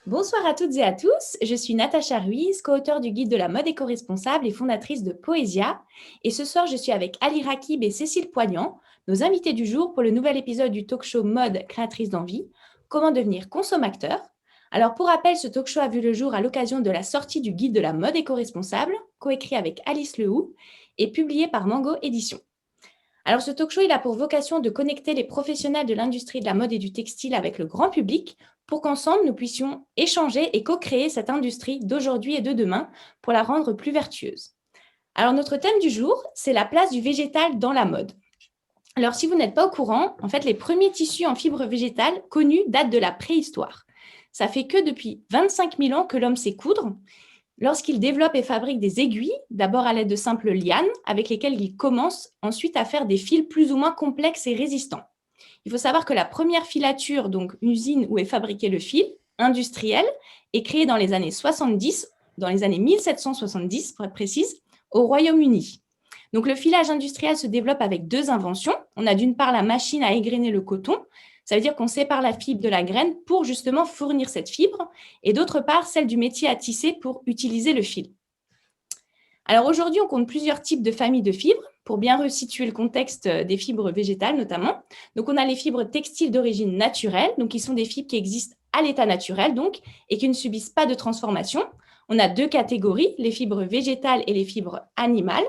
Bonsoir à toutes et à tous, je suis Natacha Ruiz, co-auteure du guide de la mode éco-responsable et fondatrice de Poésia. Et ce soir, je suis avec Ali Rakib et Cécile Poignant, nos invités du jour pour le nouvel épisode du talk show Mode créatrice d'envie, comment devenir consommateur. Alors pour rappel, ce talk show a vu le jour à l'occasion de la sortie du guide de la mode éco-responsable, coécrit avec Alice Lehoux et publié par Mango Éditions. Alors, ce talk show, il a pour vocation de connecter les professionnels de l'industrie de la mode et du textile avec le grand public pour qu'ensemble, nous puissions échanger et co-créer cette industrie d'aujourd'hui et de demain pour la rendre plus vertueuse. Alors, notre thème du jour, c'est la place du végétal dans la mode. Alors, si vous n'êtes pas au courant, en fait, les premiers tissus en fibre végétale connus datent de la préhistoire. Ça fait que depuis 25 000 ans que l'homme sait coudre, lorsqu'il développe et fabrique des aiguilles, d'abord à l'aide de simples lianes, avec lesquelles il commence ensuite à faire des fils plus ou moins complexes et résistants. Il faut savoir que la première filature, donc usine où est fabriqué le fil, industriel, est créée dans les années 70, dans les années 1770 pour être précise, au Royaume-Uni. Donc le filage industriel se développe avec deux inventions. On a d'une part la machine à égrainer le coton, ça veut dire qu'on sépare la fibre de la graine pour justement fournir cette fibre, et d'autre part, celle du métier à tisser pour utiliser le fil. Alors aujourd'hui, on compte plusieurs types de familles de fibres pour bien resituer le contexte des fibres végétales notamment. Donc on a les fibres textiles d'origine naturelle, donc qui sont des fibres qui existent à l'état naturel donc et qui ne subissent pas de transformation. On a deux catégories, les fibres végétales et les fibres animales.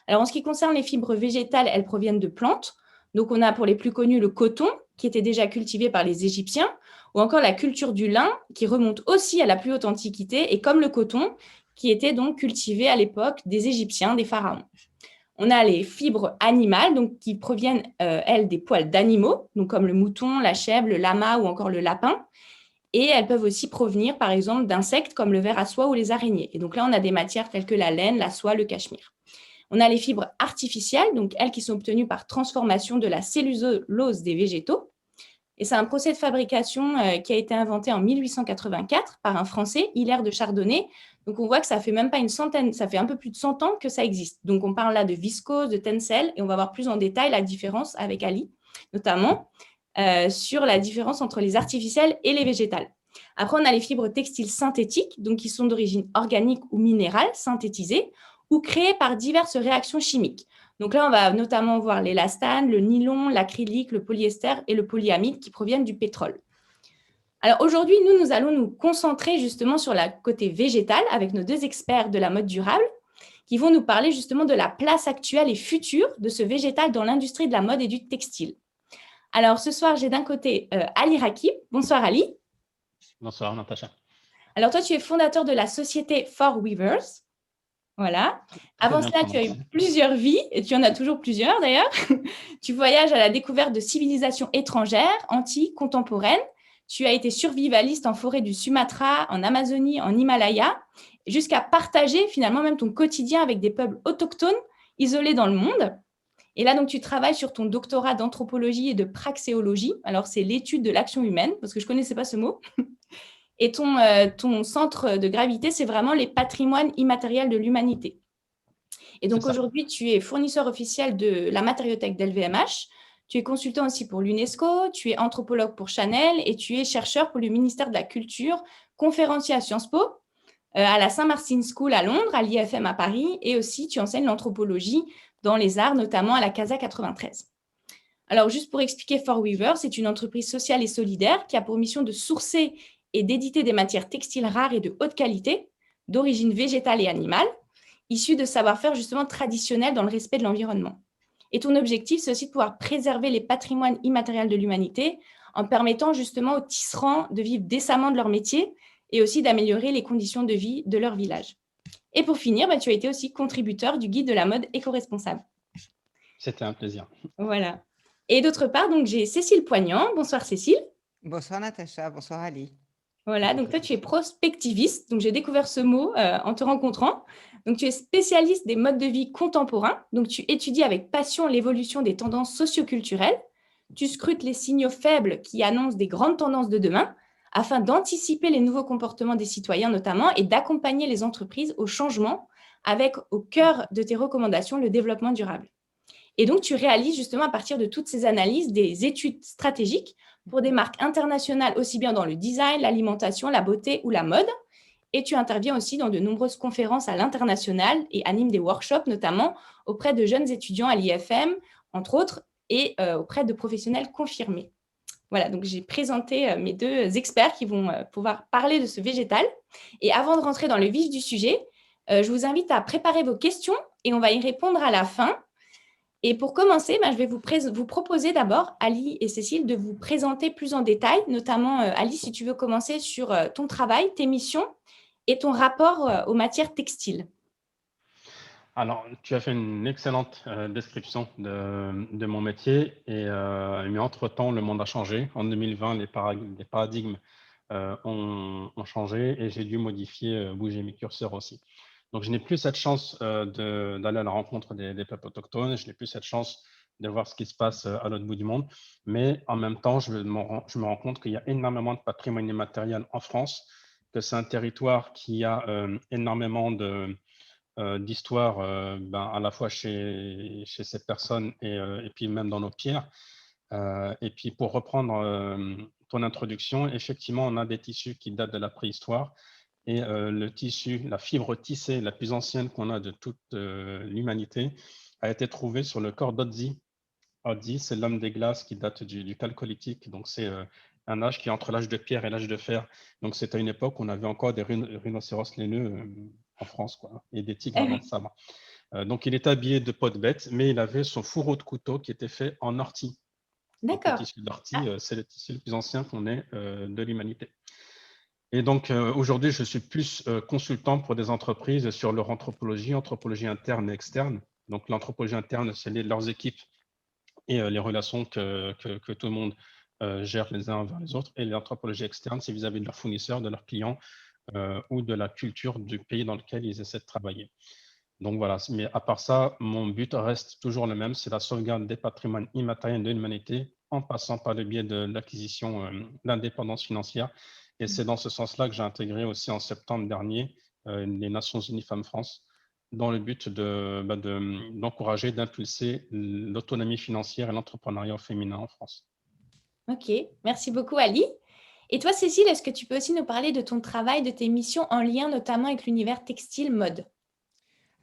Alors en ce qui concerne les fibres végétales, elles proviennent de plantes. Donc on a pour les plus connus le coton, qui était déjà cultivé par les Égyptiens, ou encore la culture du lin, qui remonte aussi à la plus haute antiquité, et comme le coton, qui était donc cultivé à l'époque des Égyptiens, des pharaons. On a les fibres animales, donc qui proviennent, elles, des poils d'animaux, donc comme le mouton, la chèvre, le lama ou encore le lapin. Et elles peuvent aussi provenir, par exemple, d'insectes comme le ver à soie ou les araignées. Et donc là, on a des matières telles que la laine, la soie, le cachemire. On a les fibres artificielles, donc elles qui sont obtenues par transformation de la cellulose des végétaux. Et c'est un procès de fabrication qui a été inventé en 1884 par un Français, Hilaire de Chardonnay. Donc on voit que ça fait même pas une centaine, ça fait un peu plus de 100 ans que ça existe. Donc on parle là de viscose, de tencel, et on va voir plus en détail la différence avec Ali, notamment sur la différence entre les artificielles et les végétales. Après, on a les fibres textiles synthétiques, donc qui sont d'origine organique ou minérale, synthétisées, ou créées par diverses réactions chimiques. Donc là, on va notamment voir l'élastane, le nylon, l'acrylique, le polyester et le polyamide qui proviennent du pétrole. Alors aujourd'hui, nous allons nous concentrer justement sur le côté végétal avec nos deux experts de la mode durable qui vont nous parler justement de la place actuelle et future de ce végétal dans l'industrie de la mode et du textile. Alors ce soir, j'ai d'un côté Ali Rakib. Bonsoir Ali. Bonsoir Natacha. Alors toi, tu es fondateur de la société For Weavers. Voilà. Avant cela, tu as eu plusieurs vies, et tu en as toujours plusieurs d'ailleurs. Tu voyages à la découverte de civilisations étrangères, antiques, contemporaines. Tu as été survivaliste en forêt du Sumatra, en Amazonie, en Himalaya, jusqu'à partager finalement même ton quotidien avec des peuples autochtones isolés dans le monde. Et là, donc, tu travailles sur ton doctorat d'anthropologie et de praxéologie. Alors, c'est l'étude de l'action humaine, parce que je ne connaissais pas ce mot. Et ton centre de gravité, c'est vraiment les patrimoines immatériels de l'humanité. Et donc aujourd'hui, tu es fournisseur officiel de la matériothèque d'LVMH, tu es consultant aussi pour l'UNESCO, tu es anthropologue pour Chanel et tu es chercheur pour le ministère de la Culture, conférencier à Sciences Po, à la Saint-Martin School à Londres, à l'IFM à Paris, et aussi tu enseignes l'anthropologie dans les arts, notamment à la Casa 93. Alors, juste pour expliquer, For Weaver, c'est une entreprise sociale et solidaire qui a pour mission de sourcer et d'éditer des matières textiles rares et de haute qualité, d'origine végétale et animale, issues de savoir-faire justement traditionnels dans le respect de l'environnement. Et ton objectif, c'est aussi de pouvoir préserver les patrimoines immatériels de l'humanité en permettant justement aux tisserands de vivre décemment de leur métier et aussi d'améliorer les conditions de vie de leur village. Et pour finir, tu as été aussi contributeur du guide de la mode éco-responsable. C'était un plaisir. Voilà. Et d'autre part, donc j'ai Cécile Poignant. Bonsoir Cécile. Bonsoir Natacha, bonsoir Ali. Voilà, donc toi tu es prospectiviste, donc j'ai découvert ce mot en te rencontrant. Donc tu es spécialiste des modes de vie contemporains, donc tu étudies avec passion l'évolution des tendances socioculturelles, tu scrutes les signaux faibles qui annoncent des grandes tendances de demain afin d'anticiper les nouveaux comportements des citoyens notamment et d'accompagner les entreprises au changement avec au cœur de tes recommandations le développement durable. Et donc, tu réalises justement à partir de toutes ces analyses des études stratégiques pour des marques internationales, aussi bien dans le design, l'alimentation, la beauté ou la mode. Et tu interviens aussi dans de nombreuses conférences à l'international et animes des workshops, notamment auprès de jeunes étudiants à l'IFM, entre autres, et auprès de professionnels confirmés. Voilà, donc j'ai présenté mes deux experts qui vont pouvoir parler de ce végétal. Et avant de rentrer dans le vif du sujet, je vous invite à préparer vos questions et on va y répondre à la fin. Et pour commencer, je vais vous proposer d'abord, Ali et Cécile, de vous présenter plus en détail, notamment, Ali, si tu veux commencer sur ton travail, tes missions et ton rapport aux matières textiles. Alors, tu as fait une excellente description de mon métier, mais entre-temps, le monde a changé. En 2020, les paradigmes ont changé et j'ai dû modifier, bouger mes curseurs aussi. Donc, je n'ai plus cette chance d'aller à la rencontre des peuples autochtones, je n'ai plus cette chance de voir ce qui se passe à l'autre bout du monde, mais en même temps, je me rends compte qu'il y a énormément de patrimoine immatériel en France, que c'est un territoire qui a énormément d'histoire à la fois chez ces personnes et puis même dans nos pierres. Et puis pour reprendre ton introduction, effectivement, on a des tissus qui datent de la préhistoire et le tissu, la fibre tissée la plus ancienne qu'on a de toute l'humanité a été trouvée sur le corps d'Otzi. Otzi, c'est l'homme des glaces qui date du Chalcolithique, donc c'est un âge qui est entre l'âge de pierre et l'âge de fer. Donc c'était une époque où on avait encore des rhinocéros laineux en France, quoi, et des tigres à dents de sabre. Donc il est habillé de peau de bête, mais il avait son fourreau de couteau qui était fait en ortie. Donc le D'accord. tissu d'ortie, c'est le tissu le plus ancien qu'on ait de l'humanité. Et donc aujourd'hui, je suis plus consultant pour des entreprises sur leur anthropologie interne et externe. Donc l'anthropologie interne, c'est leurs équipes et les relations que tout le monde gère les uns vers les autres. Et l'anthropologie externe, c'est vis-à-vis de leurs fournisseurs, de leurs clients ou de la culture du pays dans lequel ils essaient de travailler. Donc voilà, mais à part ça, mon but reste toujours le même, c'est la sauvegarde des patrimoines immatériels de l'humanité en passant par le biais de l'acquisition d'indépendance financière. Et c'est dans ce sens-là que j'ai intégré aussi en septembre dernier les Nations Unies Femmes France dans le but d'encourager, d'impulser l'autonomie financière et l'entrepreneuriat féminin en France. Ok, merci beaucoup Ali. Et toi Cécile, est-ce que tu peux aussi nous parler de ton travail, de tes missions en lien notamment avec l'univers textile mode?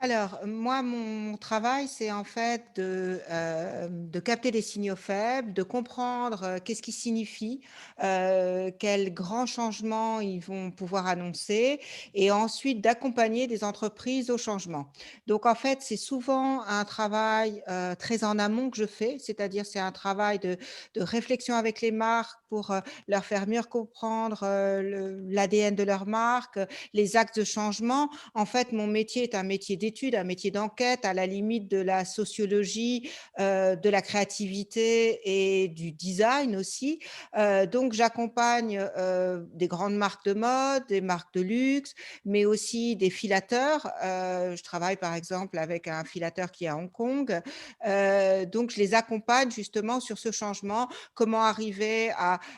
Alors, moi, mon travail, c'est en fait de capter des signaux faibles, de comprendre qu'est-ce qui signifie, quels grands changements ils vont pouvoir annoncer, et ensuite d'accompagner des entreprises au changement. Donc, en fait, c'est souvent un travail très en amont que je fais, c'est-à-dire c'est un travail de réflexion avec les marques pour leur faire mieux comprendre l'ADN de leur marque, les axes de changement. En fait, mon métier est un métier d'étude, un métier d'enquête, à la limite de la sociologie, de la créativité et du design aussi. Donc j'accompagne, des grandes marques de mode, des marques de luxe, mais aussi des filateurs. Je travaille par exemple avec un filateur qui est à Hong Kong. Donc je les accompagne justement sur ce changement, comment arriver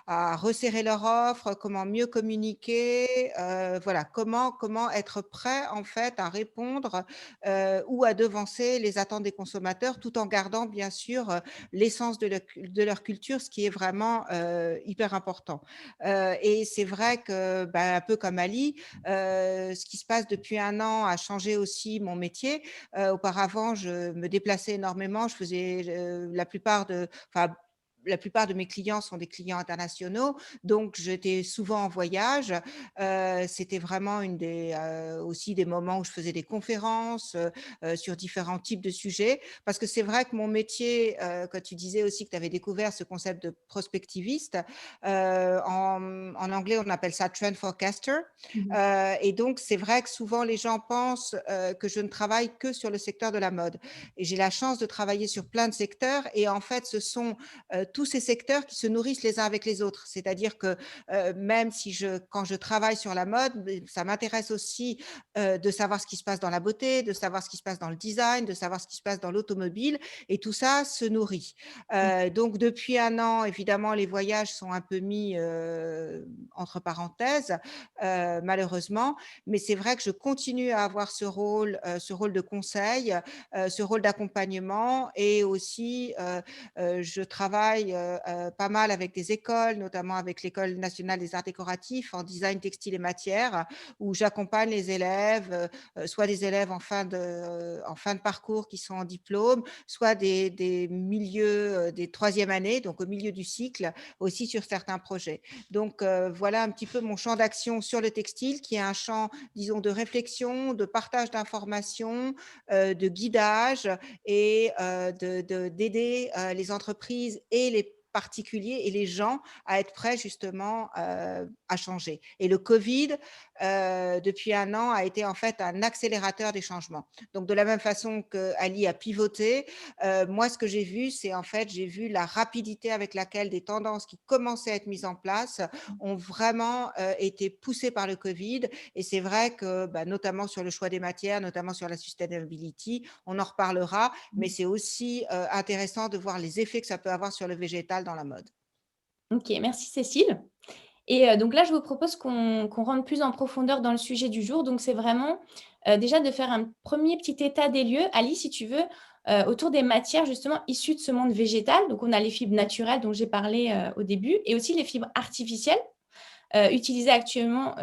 à resserrer leur offre, comment mieux communiquer, voilà, comment être prêt en fait à répondre ou à devancer les attentes des consommateurs tout en gardant bien sûr l'essence de leur culture, ce qui est vraiment hyper important. Et c'est vrai que, un peu comme Ali, ce qui se passe depuis 1 an a changé aussi mon métier. Auparavant, je me déplaçais énormément, je faisais la plupart de mes clients sont des clients internationaux, donc j'étais souvent en voyage. C'était vraiment aussi des moments où je faisais des conférences sur différents types de sujets. Parce que c'est vrai que mon métier, quand tu disais aussi que tu avais découvert ce concept de prospectiviste, en anglais, on appelle ça trend forecaster. Et donc, c'est vrai que souvent, les gens pensent que je ne travaille que sur le secteur de la mode. Et j'ai la chance de travailler sur plein de secteurs. Et en fait, ce sont tous ces secteurs qui se nourrissent les uns avec les autres. C'est-à-dire que même si quand je travaille sur la mode, ça m'intéresse aussi de savoir ce qui se passe dans la beauté, de savoir ce qui se passe dans le design, de savoir ce qui se passe dans l'automobile, et tout ça se nourrit. Donc depuis 1 an, évidemment, les voyages sont un peu mis entre parenthèses, malheureusement, mais c'est vrai que je continue à avoir ce rôle de conseil, ce rôle d'accompagnement, et aussi je travaille pas mal avec des écoles, notamment avec l'École nationale des arts décoratifs en design textile et matière, où j'accompagne les élèves, soit des élèves en fin de parcours qui sont en diplôme, soit des milieux, des 3e années, donc au milieu du cycle, aussi sur certains projets. Donc voilà un petit peu mon champ d'action sur le textile, qui est un champ, disons, de réflexion, de partage d'informations, de guidage, et d'aider les entreprises et les particuliers et les gens à être prêts justement à changer. Et le Covid, depuis 1 an, a été en fait un accélérateur des changements. Donc de la même façon que Ali a pivoté, moi ce que j'ai vu, c'est en fait, j'ai vu la rapidité avec laquelle des tendances qui commençaient à être mises en place ont vraiment été poussées par le Covid. Et c'est vrai que notamment sur le choix des matières, notamment sur la sustainability, on en reparlera, mais c'est aussi intéressant de voir les effets que ça peut avoir sur le végétal dans la mode. Ok, merci Cécile. Et donc là, je vous propose qu'on rentre plus en profondeur dans le sujet du jour. Donc c'est vraiment déjà de faire un premier petit état des lieux, Ali, si tu veux, autour des matières justement issues de ce monde végétal. Donc on a les fibres naturelles dont j'ai parlé au début, et aussi les fibres artificielles utilisées actuellement,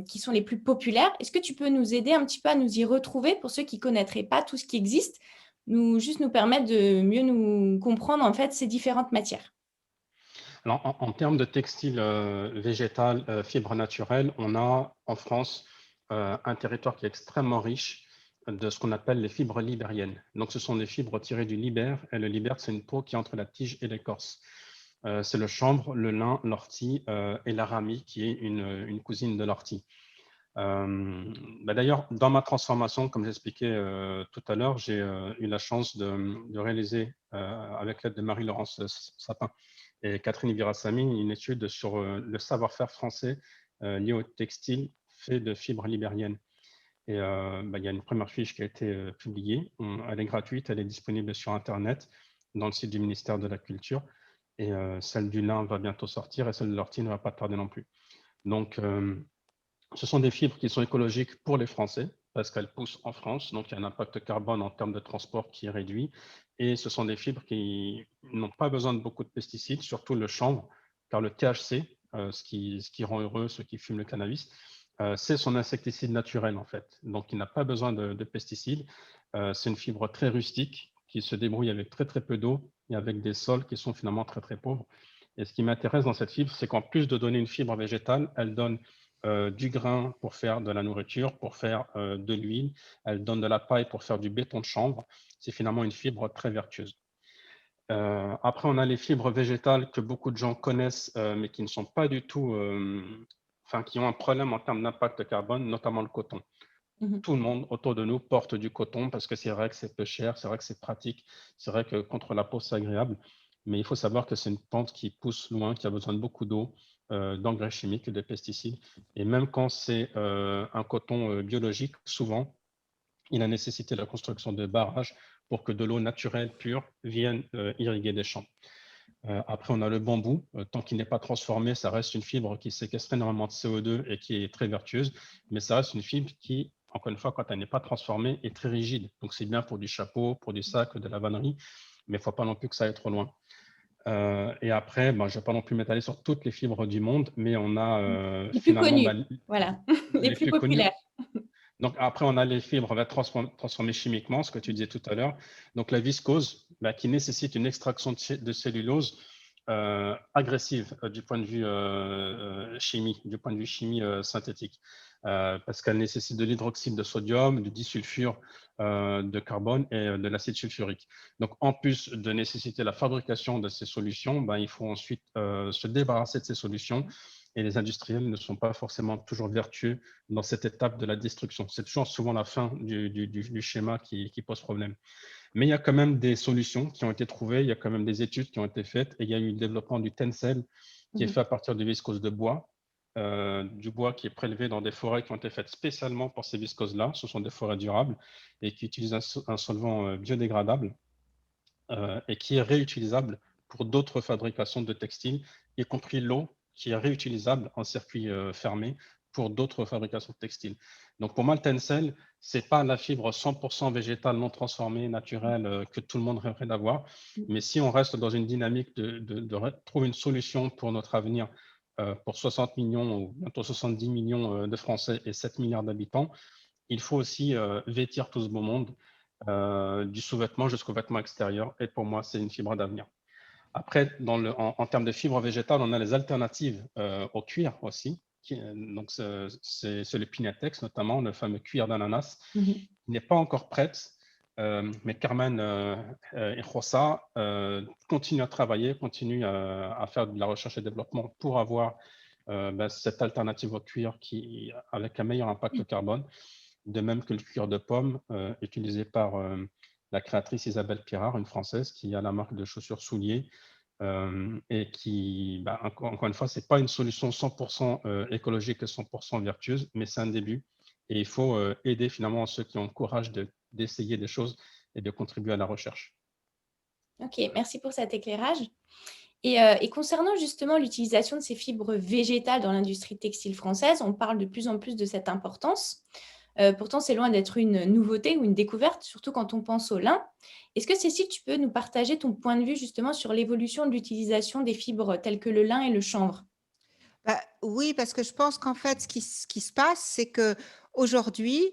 qui sont les plus populaires. Est-ce que tu peux nous aider un petit peu à nous y retrouver pour ceux qui ne connaîtraient pas tout ce qui existe, juste nous permettre de mieux nous comprendre en fait ces différentes matières? Alors, en termes de textile végétal, fibres naturelles, on a en France un territoire qui est extrêmement riche de ce qu'on appelle les fibres libériennes. Donc, ce sont des fibres tirées du libère, et le libère, c'est une peau qui est entre la tige et l'écorce. C'est le chanvre, le lin, l'ortie et l'aramie, qui est une cousine de l'ortie. D'ailleurs, dans ma transformation, comme j'expliquais tout à l'heure, j'ai eu la chance de réaliser, avec l'aide de Marie-Laurence Sapin et Catherine Virasamy, une étude sur le savoir-faire français lié au textile fait de fibres libériennes. Et il y a une première fiche qui a été publiée. Elle est gratuite, elle est disponible sur Internet, dans le site du ministère de la Culture. Et celle du lin va bientôt sortir, et celle de l'ortie ne va pas tarder non plus. Donc, ce sont des fibres qui sont écologiques pour les Français, parce qu'elles poussent en France, donc il y a un impact carbone en termes de transport qui est réduit. Et ce sont des fibres qui n'ont pas besoin de beaucoup de pesticides, surtout le chanvre, car le THC, ce qui rend heureux ceux qui fument le cannabis, c'est son insecticide naturel en fait. Donc il n'a pas besoin de pesticides. C'est une fibre très rustique qui se débrouille avec très très peu d'eau et avec des sols qui sont finalement très très pauvres. Et ce qui m'intéresse dans cette fibre, c'est qu'en plus de donner une fibre végétale, elle donne du grain pour faire de la nourriture, pour faire de l'huile. Elle donne de la paille pour faire du béton de chanvre. C'est finalement une fibre très vertueuse. Après, on a les fibres végétales que beaucoup de gens connaissent, mais qui ne sont pas du tout, qui ont un problème en termes d'impact carbone, notamment le coton. Tout le monde autour de nous porte du coton parce que c'est vrai que c'est peu cher, c'est vrai que c'est pratique, c'est vrai que contre la peau, c'est agréable. Mais il faut savoir que c'est une plante qui pousse loin, qui a besoin de beaucoup d'eau, d'engrais chimiques, de pesticides. Et même quand c'est un coton biologique, souvent, il a nécessité la construction de barrages pour que de l'eau naturelle, pure, vienne irriguer des champs. Après, on a le bambou. Tant qu'il n'est pas transformé, ça reste une fibre qui séquestre énormément de CO2 et qui est très vertueuse. Mais ça reste une fibre qui, encore une fois, quand elle n'est pas transformée, est très rigide. Donc, c'est bien pour du chapeau, pour du sac, de la vannerie, mais il ne faut pas non plus que ça aille trop loin. Et après, je ne vais pas non plus m'étaler sur toutes les fibres du monde, mais on a Les plus finalement connus, voilà, les les plus plus connues. populaires. Donc après, on a les fibres transformées chimiquement, ce que tu disais tout à l'heure. Donc la viscose, qui nécessite une extraction de cellulose agressive du point de vue chimie, du point de vue chimie synthétique, parce qu'elle nécessite de l'hydroxyde de sodium, du disulfure de carbone et de l'acide sulfurique. Donc en plus de nécessiter la fabrication de ces solutions, il faut ensuite se débarrasser de ces solutions. Et les industriels ne sont pas forcément toujours vertueux dans cette étape de la destruction. C'est toujours souvent la fin du schéma qui pose problème. Mais il y a quand même des solutions qui ont été trouvées, il y a quand même des études qui ont été faites et il y a eu le développement du tencel qui est fait à partir de viscose de bois, du bois qui est prélevé dans des forêts qui ont été faites spécialement pour ces viscoses-là. Ce sont des forêts durables et qui utilisent un solvant biodégradable et qui est réutilisable pour d'autres fabrications de textiles, y compris l'eau qui est réutilisable en circuit fermé pour d'autres fabrications de textiles. Donc pour moi, le tencel, c'est pas la fibre 100% végétale, non transformée, naturelle que tout le monde rêverait d'avoir. Mais si on reste dans une dynamique de trouver une solution pour notre avenir, pour 60 millions ou bientôt 70 millions de Français et 7 milliards d'habitants, il faut aussi vêtir tout ce beau monde du sous-vêtement jusqu'au vêtement extérieur. Et pour moi, c'est une fibre d'avenir. Après, en termes de fibres végétales, on a les alternatives au cuir aussi. Donc, c'est le Pinatex, notamment, le fameux cuir d'ananas, qui n'est pas encore prête. Mais Carmen et Rosa continuent à travailler, continuent à faire de la recherche et développement pour avoir cette alternative au cuir avec un meilleur impact carbone, de même que le cuir de pomme utilisé par la créatrice Isabelle Pirard, une Française qui a la marque de chaussures souliers et qui, encore une fois, ce n'est pas une solution 100% écologique et 100% vertueuse, mais c'est un début. Et il faut aider finalement ceux qui ont le courage d'essayer des choses et de contribuer à la recherche. Ok, merci pour cet éclairage. Et concernant justement l'utilisation de ces fibres végétales dans l'industrie textile française, on parle de plus en plus de cette importance. Pourtant, c'est loin d'être une nouveauté ou une découverte, surtout quand on pense au lin. Est-ce que Cécile, tu peux nous partager ton point de vue justement sur l'évolution de l'utilisation des fibres telles que le lin et le chanvre? Oui, parce que je pense qu'en fait, ce qui se passe, c'est qu'aujourd'hui,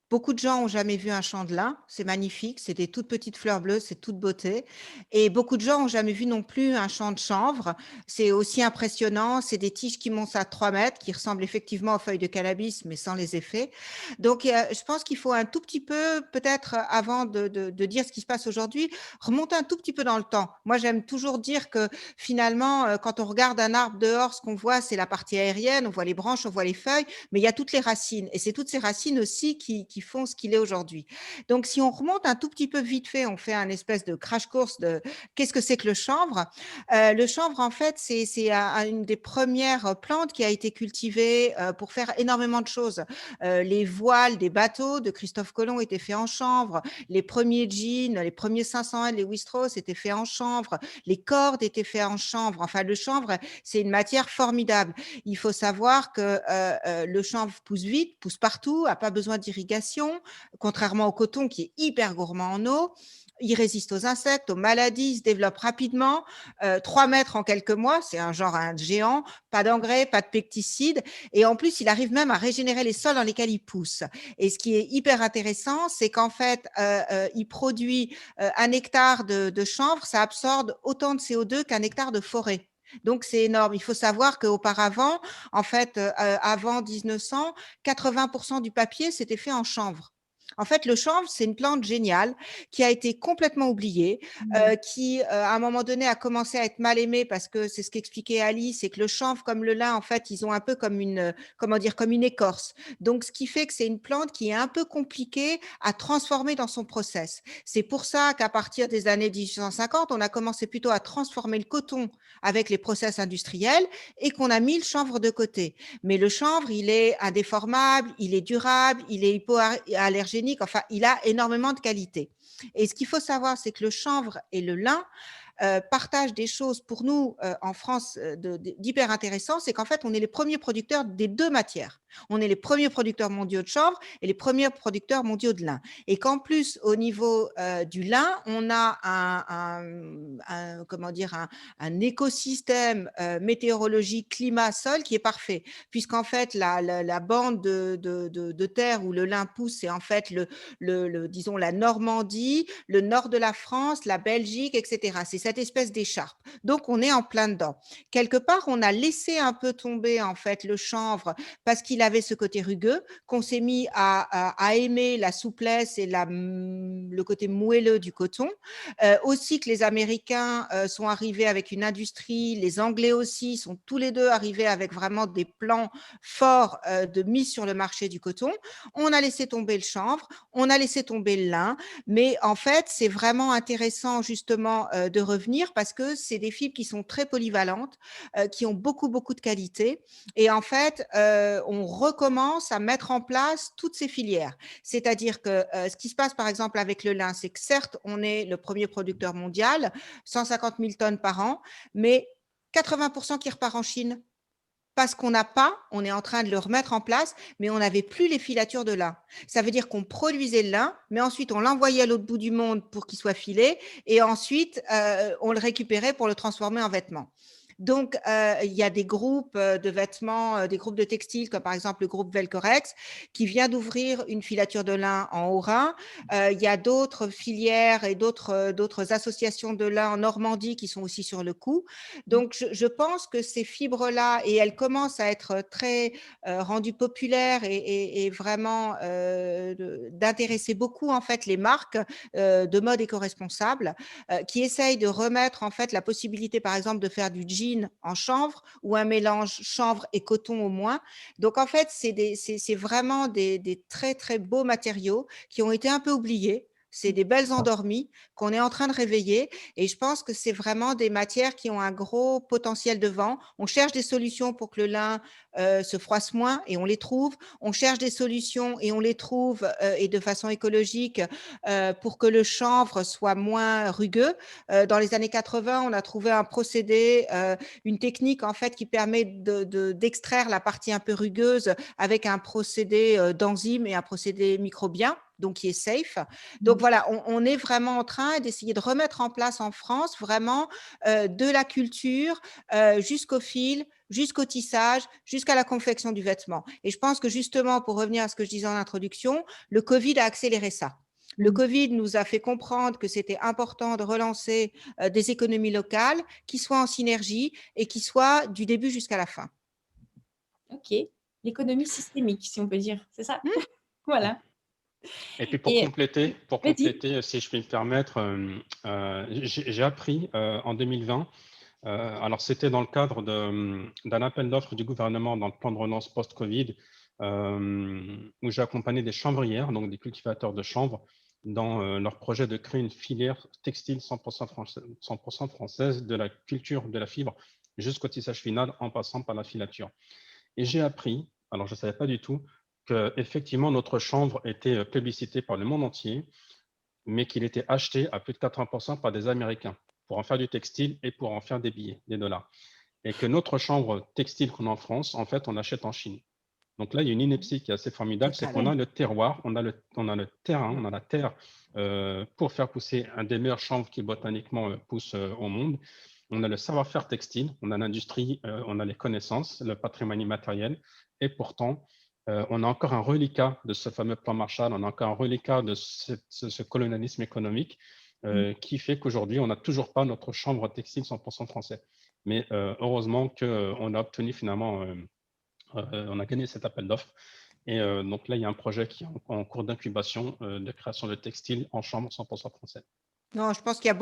beaucoup de gens ont jamais vu un champ de lin. C'est magnifique, c'est des toutes petites fleurs bleues, c'est toute beauté. Et beaucoup de gens ont jamais vu non plus un champ de chanvre. C'est aussi impressionnant. C'est des tiges qui montent à 3 mètres, qui ressemblent effectivement aux feuilles de cannabis, mais sans les effets. Donc, je pense qu'il faut un tout petit peu, peut-être avant de dire ce qui se passe aujourd'hui, remonter un tout petit peu dans le temps. Moi, j'aime toujours dire que finalement, quand on regarde un arbre dehors, ce qu'on voit, c'est la partie aérienne, on voit les branches, on voit les feuilles, mais il y a toutes les racines. Et c'est toutes ces racines aussi qui font ce qu'il est aujourd'hui. Donc, si on remonte un tout petit peu vite fait, on fait un espèce de crash course de qu'est-ce que c'est que le chanvre. Le chanvre, en fait, c'est une des premières plantes qui a été cultivée pour faire énormément de choses. Les voiles des bateaux de Christophe Colomb étaient faits en chanvre. Les premiers jeans, les premiers 501 les Louis-Strauss étaient faits en chanvre. Les cordes étaient faits en chanvre. Enfin, le chanvre, c'est une matière formidable. Il faut savoir que le chanvre pousse vite, pousse partout, n'a pas besoin d'irrigation, contrairement au coton qui est hyper gourmand en eau. Il résiste aux insectes, aux maladies, il se développe rapidement. 3 mètres en quelques mois, c'est un géant, pas d'engrais, pas de pesticides. Et en plus, il arrive même à régénérer les sols dans lesquels il pousse. Et ce qui est hyper intéressant, c'est qu'en fait, il produit 1 hectare de chanvre, ça absorbe autant de CO2 qu'un hectare de forêt. Donc, c'est énorme. Il faut savoir qu'auparavant, en fait, avant 1900, 80% du papier, c'était fait en chanvre. En fait, le chanvre, c'est une plante géniale qui a été complètement oubliée, qui, à un moment donné, a commencé à être mal aimée parce que c'est ce qu'expliquait Alice, c'est que le chanvre comme le lin, en fait, ils ont un peu comme une, comment dire, comme une écorce. Donc, ce qui fait que c'est une plante qui est un peu compliquée à transformer dans son process. C'est pour ça qu'à partir des années 1850, on a commencé plutôt à transformer le coton avec les process industriels et qu'on a mis le chanvre de côté. Mais le chanvre, il est indéformable, il est durable, il est hypoallergénique, enfin, il a énormément de qualités. Et ce qu'il faut savoir, c'est que le chanvre et le lin partagent des choses pour nous en France d'hyper intéressant, c'est qu'en fait, on est les premiers producteurs des 2 matières. On est les premiers producteurs mondiaux de chanvre et les premiers producteurs mondiaux de lin. Et qu'en plus, au niveau du lin, on a comment dire, un écosystème météorologique, climat, sol qui est parfait. Puisqu'en fait, la bande de terre où le lin pousse, c'est en fait disons, la Normandie Normandie, le nord de la France, la Belgique, etc. C'est cette espèce d'écharpe. Donc, on est en plein dedans. Quelque part, on a laissé un peu tomber en fait le chanvre parce qu'il avait ce côté rugueux, qu'on s'est mis à aimer la souplesse et le côté moelleux du coton. Aussi que les Américains sont arrivés avec une industrie, les Anglais aussi sont tous les deux arrivés avec vraiment des plans forts de mise sur le marché du coton. On a laissé tomber le chanvre, on a laissé tomber le lin, mais en fait, c'est vraiment intéressant justement de revenir parce que c'est des fibres qui sont très polyvalentes, qui ont beaucoup, beaucoup de qualité. Et en fait, on recommence à mettre en place toutes ces filières. C'est-à-dire que ce qui se passe par exemple avec le lin, c'est que certes, on est le premier producteur mondial, 150 000 tonnes par an, mais 80% qui repart en Chine. Parce qu'on n'a pas, on est en train de le remettre en place, mais on n'avait plus les filatures de lin. Ça veut dire qu'on produisait le lin, mais ensuite on l'envoyait à l'autre bout du monde pour qu'il soit filé, et ensuite on le récupérait pour le transformer en vêtements. Donc, il y a des groupes de vêtements, des groupes de textiles, comme par exemple le groupe Velcorex, qui vient d'ouvrir une filature de lin en Haut-Rhin. Il y a d'autres filières et d'autres associations de lin en Normandie qui sont aussi sur le coup. Donc, je pense que ces fibres-là, et elles commencent à être très rendues populaires et vraiment d'intéresser beaucoup en fait les marques de mode éco-responsable qui essayent de remettre en fait la possibilité, par exemple, de faire du jean en chanvre ou un mélange chanvre et coton au moins. Donc, en fait, c'est vraiment des très, très beaux matériaux qui ont été un peu oubliés. C'est des belles endormies qu'on est en train de réveiller et je pense que c'est vraiment des matières qui ont un gros potentiel de vent. On cherche des solutions pour que le lin se froisse moins et on les trouve. On cherche des solutions et on les trouve et de façon écologique pour que le chanvre soit moins rugueux. Dans les années 80, on a trouvé un procédé, une technique en fait qui permet d'extraire la partie un peu rugueuse avec un procédé d'enzyme et un procédé microbien, donc qui est safe. Donc voilà, on est vraiment en train d'essayer de remettre en place en France vraiment de la culture jusqu'au fil, jusqu'au tissage, jusqu'à la confection du vêtement. Et je pense que justement, pour revenir à ce que je disais en introduction, le Covid a accéléré ça. Le Covid nous a fait comprendre que c'était important de relancer des économies locales qui soient en synergie et qui soient du début jusqu'à la fin. Ok, l'économie systémique, si on peut dire, c'est ça? Voilà. Et puis Et vas-y. si je puis me permettre, j'ai appris en 2020, alors c'était dans le cadre d'un appel d'offres du gouvernement dans le plan de relance post-Covid, où j'ai accompagné des chanvrières, donc des cultivateurs de chanvre, dans leur projet de créer une filière textile 100% française de la culture de la fibre jusqu'au tissage final en passant par la filature. Et j'ai appris, alors je ne savais pas du tout, qu'effectivement notre chanvre était plébiscité par le monde entier, mais qu'il était acheté à plus de 80% par des Américains pour en faire du textile et pour en faire des billets, des dollars. Et que notre chanvre textile qu'on a en France, en fait, on achète en Chine. Donc là, il y a une ineptie qui est assez formidable, c'est qu'on a le terroir, on a le terrain, on a la terre pour faire pousser un des meilleurs chanvres qui botaniquement pousse au monde. On a le savoir-faire textile, on a l'industrie, on a les connaissances, le patrimoine immatériel, et pourtant, on a encore un reliquat de ce fameux plan Marshall, on a encore un reliquat de ce colonialisme économique qui fait qu'aujourd'hui, on n'a toujours pas notre chambre textile 100% français. Mais heureusement qu'on a obtenu finalement, on a gagné cet appel d'offres. Et donc là, il y a un projet qui est en cours d'incubation de création de textiles en chambre 100% français. Non, je pense qu'il y a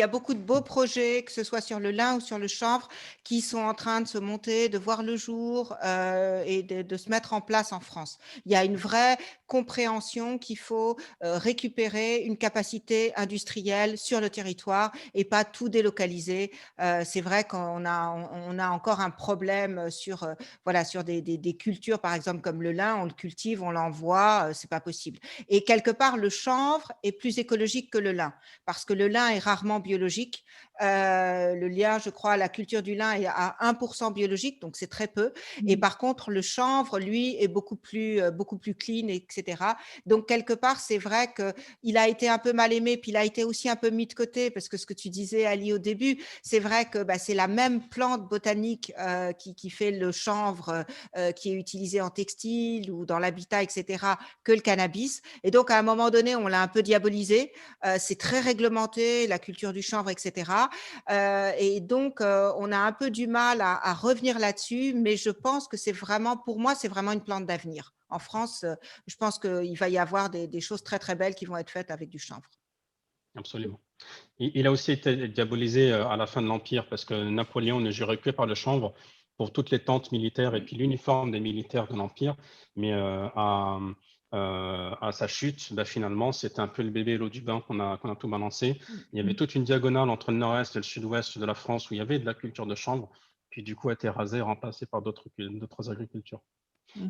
beaucoup de beaux projets, que ce soit sur le lin ou sur le chanvre, qui sont en train de se monter, de voir le jour et de se mettre en place en France. Il y a une vraie compréhension qu'il faut récupérer une capacité industrielle sur le territoire et pas tout délocaliser. C'est vrai qu'on a encore un problème sur, voilà, sur des cultures, par exemple, comme le lin, on le cultive, on l'envoie, c'est pas possible. Et quelque part, le chanvre est plus écologique que le lin, parce que le lin est rarement biologique. Le lin, je crois, la culture du lin est à 1% biologique, donc c'est très peu. Et par contre, le chanvre, lui, est beaucoup plus clean, etc. etc. Donc, quelque part, c'est vrai qu'il a été un peu mal aimé, puis il a été aussi un peu mis de côté, parce que ce que tu disais, Ali, au début, c'est vrai que c'est la même plante botanique qui fait le chanvre qui est utilisé en textile ou dans l'habitat, etc., que le cannabis. Et donc, à un moment donné, on l'a un peu diabolisé. C'est très réglementé, la culture du chanvre, etc. Et donc, on a un peu du mal à revenir là-dessus, mais je pense que c'est vraiment, pour moi, c'est vraiment une plante d'avenir. En France, je pense qu'il va y avoir des choses très, très belles qui vont être faites avec du chanvre. Absolument. Il a aussi été diabolisé à la fin de l'Empire parce que Napoléon ne jurait que par le chanvre pour toutes les tentes militaires et puis l'uniforme des militaires de l'Empire. Mais à sa chute, finalement, c'était un peu le bébé et l'eau du bain qu'on a tout balancé. Il y avait toute une diagonale entre le nord-est et le sud-ouest de la France où il y avait de la culture de chanvre, puis du coup a été rasée et remplacée par d'autres agricultures.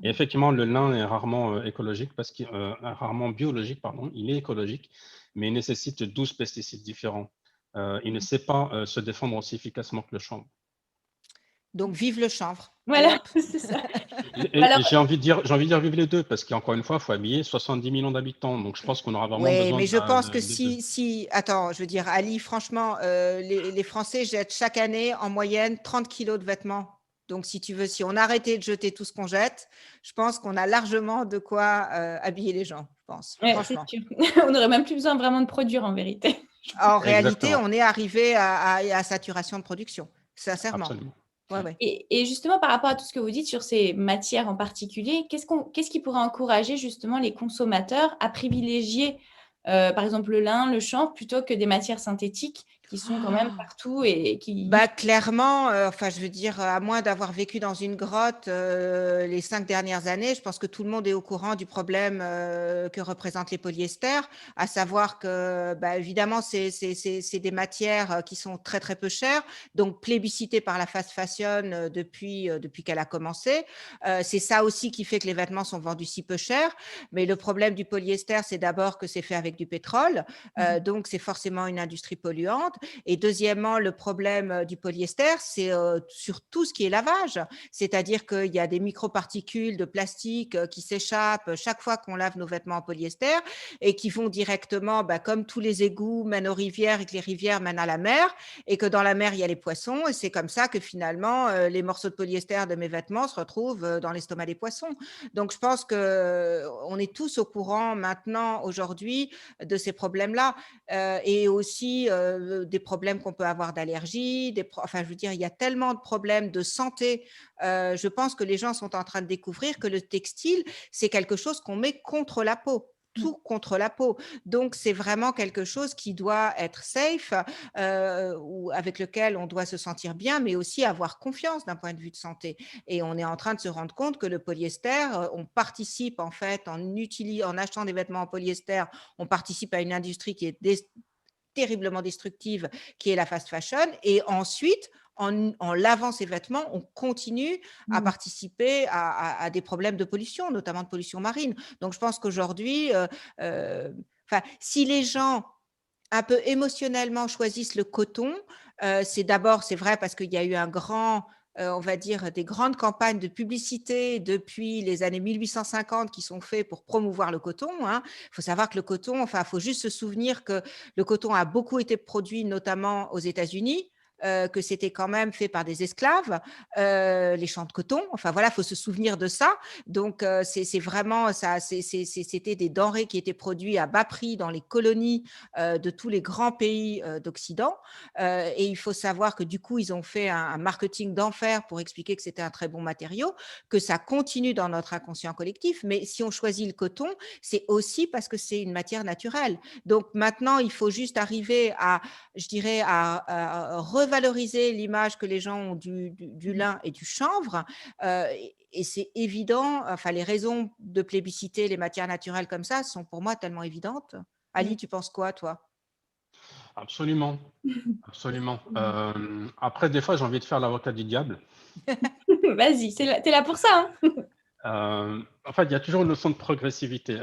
Et effectivement, le lin est rarement écologique, rarement biologique, pardon. Il est écologique, mais il nécessite 12 pesticides différents. Il ne sait pas se défendre aussi efficacement que le chanvre. Donc, vive le chanvre. Allez, Voilà, hop. c'est ça. Et Alors, j'ai envie de dire vive les deux, parce qu'encore une fois, il faut habiller 70 millions d'habitants. Donc, je pense qu'on aura vraiment Oui, besoin mais je pense que des deux. attends, je veux dire, Ali, franchement, les Français jettent chaque année en moyenne 30 kilos de vêtements. Donc, si tu veux, si on arrêtait de jeter tout ce qu'on jette, je pense qu'on a largement de quoi habiller les gens, je pense, ouais, c'est franchement. sûr. On n'aurait même plus besoin vraiment de produire en vérité. En réalité, Exactement, on est arrivé à saturation de production, sincèrement. absolument. Ouais, ouais. Et justement, par rapport à tout ce que vous dites sur ces matières en particulier, qu'est-ce qui pourrait encourager justement les consommateurs à privilégier, par exemple, le lin, le chanvre, plutôt que des matières synthétiques qui sont quand même partout et qui… Clairement, enfin, je veux dire, à moins d'avoir vécu dans une grotte les 5 dernières années, je pense que tout le monde est au courant du problème que représentent les polyesters, à savoir que, évidemment, c'est des matières qui sont très, très peu chères, donc plébiscitées par la fast fashion depuis qu'elle a commencé. C'est ça aussi qui fait que les vêtements sont vendus si peu cher. Mais le problème du polyester, c'est d'abord que c'est fait avec du pétrole, donc c'est forcément une industrie polluante. Et deuxièmement, le problème du polyester, c'est sur tout ce qui est lavage. C'est-à-dire qu'il y a des microparticules de plastique qui s'échappent chaque fois qu'on lave nos vêtements en polyester et qui vont directement, comme tous les égouts mènent aux rivières et que les rivières mènent à la mer et que dans la mer, il y a les poissons. Et c'est comme ça que finalement, les morceaux de polyester de mes vêtements se retrouvent dans l'estomac des poissons. Donc, je pense qu'on est tous au courant maintenant, aujourd'hui, de ces problèmes-là et aussi des problèmes qu'on peut avoir d'allergie, enfin, je veux dire, il y a tellement de problèmes de santé. Je pense que les gens sont en train de découvrir que le textile, c'est quelque chose qu'on met contre la peau. Tout contre la peau. Donc, c'est vraiment quelque chose qui doit être safe ou avec lequel on doit se sentir bien, mais aussi avoir confiance d'un point de vue de santé. Et on est en train de se rendre compte que le polyester, on participe en fait en achetant des vêtements en polyester, on participe à une industrie qui est terriblement destructive, qui est la fast fashion. Et ensuite, en lavant ces vêtements, on continue à participer à des problèmes de pollution, notamment de pollution marine. Donc, je pense qu'aujourd'hui, si les gens un peu émotionnellement choisissent le coton, c'est vrai parce qu'il y a eu on va dire, des grandes campagnes de publicité depuis les années 1850 qui sont faites pour promouvoir le coton. Il faut savoir que le coton, il faut juste se souvenir que le coton a beaucoup été produit notamment aux États-Unis, que c'était quand même fait par des esclaves, les champs de coton. Enfin voilà, il faut se souvenir de ça. Donc c'est vraiment ça. C'était des denrées qui étaient produites à bas prix dans les colonies de tous les grands pays d'Occident. Et il faut savoir que du coup, ils ont fait un marketing d'enfer pour expliquer que c'était un très bon matériau, que ça continue dans notre inconscient collectif. Mais si on choisit le coton, c'est aussi parce que c'est une matière naturelle. Donc maintenant, il faut juste arriver je dirais, à revaloriser l'image que les gens ont du lin et du chanvre. Et c'est évident, enfin, les raisons de plébisciter les matières naturelles comme ça sont pour moi tellement évidentes. Ali, tu penses quoi, toi? Absolument, absolument. Après, des fois, j'ai envie de faire l'avocat du diable. Vas-y, t'es là pour ça. En fait, il y a toujours une notion de progressivité.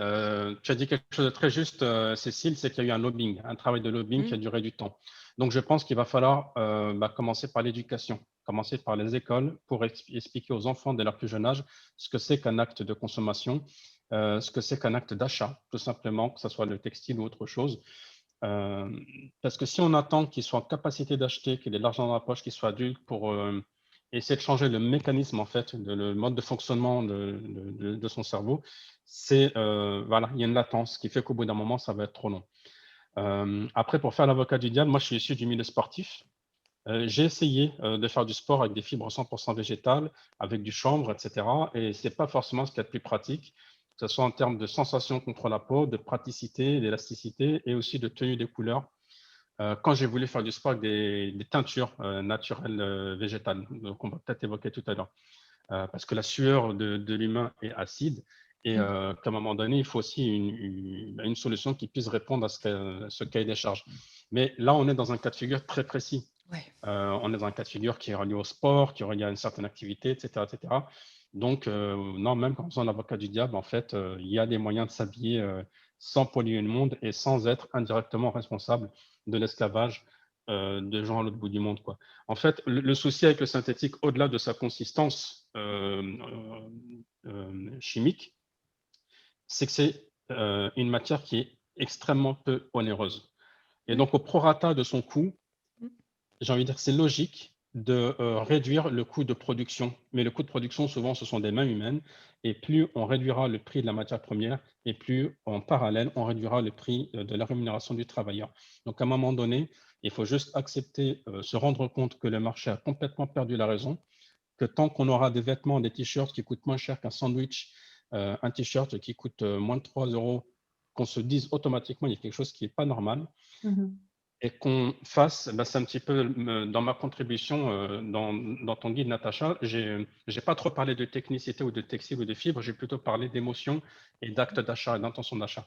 Tu as dit quelque chose de très juste, Cécile, c'est qu'il y a eu un lobbying, un travail de lobbying qui a duré du temps. Donc, je pense qu'il va falloir commencer par l'éducation, commencer par les écoles pour expliquer aux enfants dès leur plus jeune âge ce que c'est qu'un acte de consommation ce que c'est qu'un acte d'achat, tout simplement, que ce soit le textile ou autre chose. Parce que si on attend qu'il soit en capacité d'acheter, qu'il ait de l'argent dans la poche, qu'il soit adulte pour essayer de changer le mécanisme, en fait, le mode de fonctionnement de son cerveau, voilà, il y a une latence qui fait qu'au bout d'un moment, ça va être trop long. Après, pour faire l'avocat du diable, moi, je suis issu du milieu sportif. J'ai essayé de faire du sport avec des fibres 100% végétales, avec du chanvre, etc. Et ce n'est pas forcément ce qu'il y a de plus pratique, que ce soit en termes de sensation contre la peau, de praticité, d'élasticité et aussi de tenue des couleurs. Quand j'ai voulu faire du sport avec des teintures naturelles végétales, donc on va peut-être évoquer tout à l'heure, parce que la sueur de l'humain est acide et qu'à un moment donné, il faut aussi une solution qui puisse répondre à ce cahier des charges. Mais là, on est dans un cas de figure très précis. Ouais. On est dans un cas de figure qui est relié au sport, qui est relié à une certaine activité, etc. etc. Donc, non, même quand on est l'avocat du diable, en fait, il y a des moyens de s'habiller sans polluer le monde et sans être indirectement responsable de l'esclavage de gens à l'autre bout du monde, quoi. En fait, le souci avec le synthétique, au-delà de sa consistance chimique, c'est que c'est une matière qui est extrêmement peu onéreuse. Et donc, au prorata de son coût, j'ai envie de dire, c'est logique de réduire le coût de production. Mais le coût de production, souvent, ce sont des mains humaines. Et plus on réduira le prix de la matière première, et plus en parallèle, on réduira le prix de la rémunération du travailleur. Donc, à un moment donné, il faut juste accepter, se rendre compte que le marché a complètement perdu la raison, que tant qu'on aura des vêtements, des t-shirts qui coûtent moins cher qu'un sandwich, un t-shirt qui coûte moins de 3 euros, qu'on se dise automatiquement il y a quelque chose qui n'est pas normal. Et qu'on fasse, c'est un petit peu dans ma contribution dans ton guide, Natacha, j'ai pas trop parlé de technicité ou de textile ou de fibres, j'ai plutôt parlé d'émotion et d'acte d'achat et d'intention d'achat.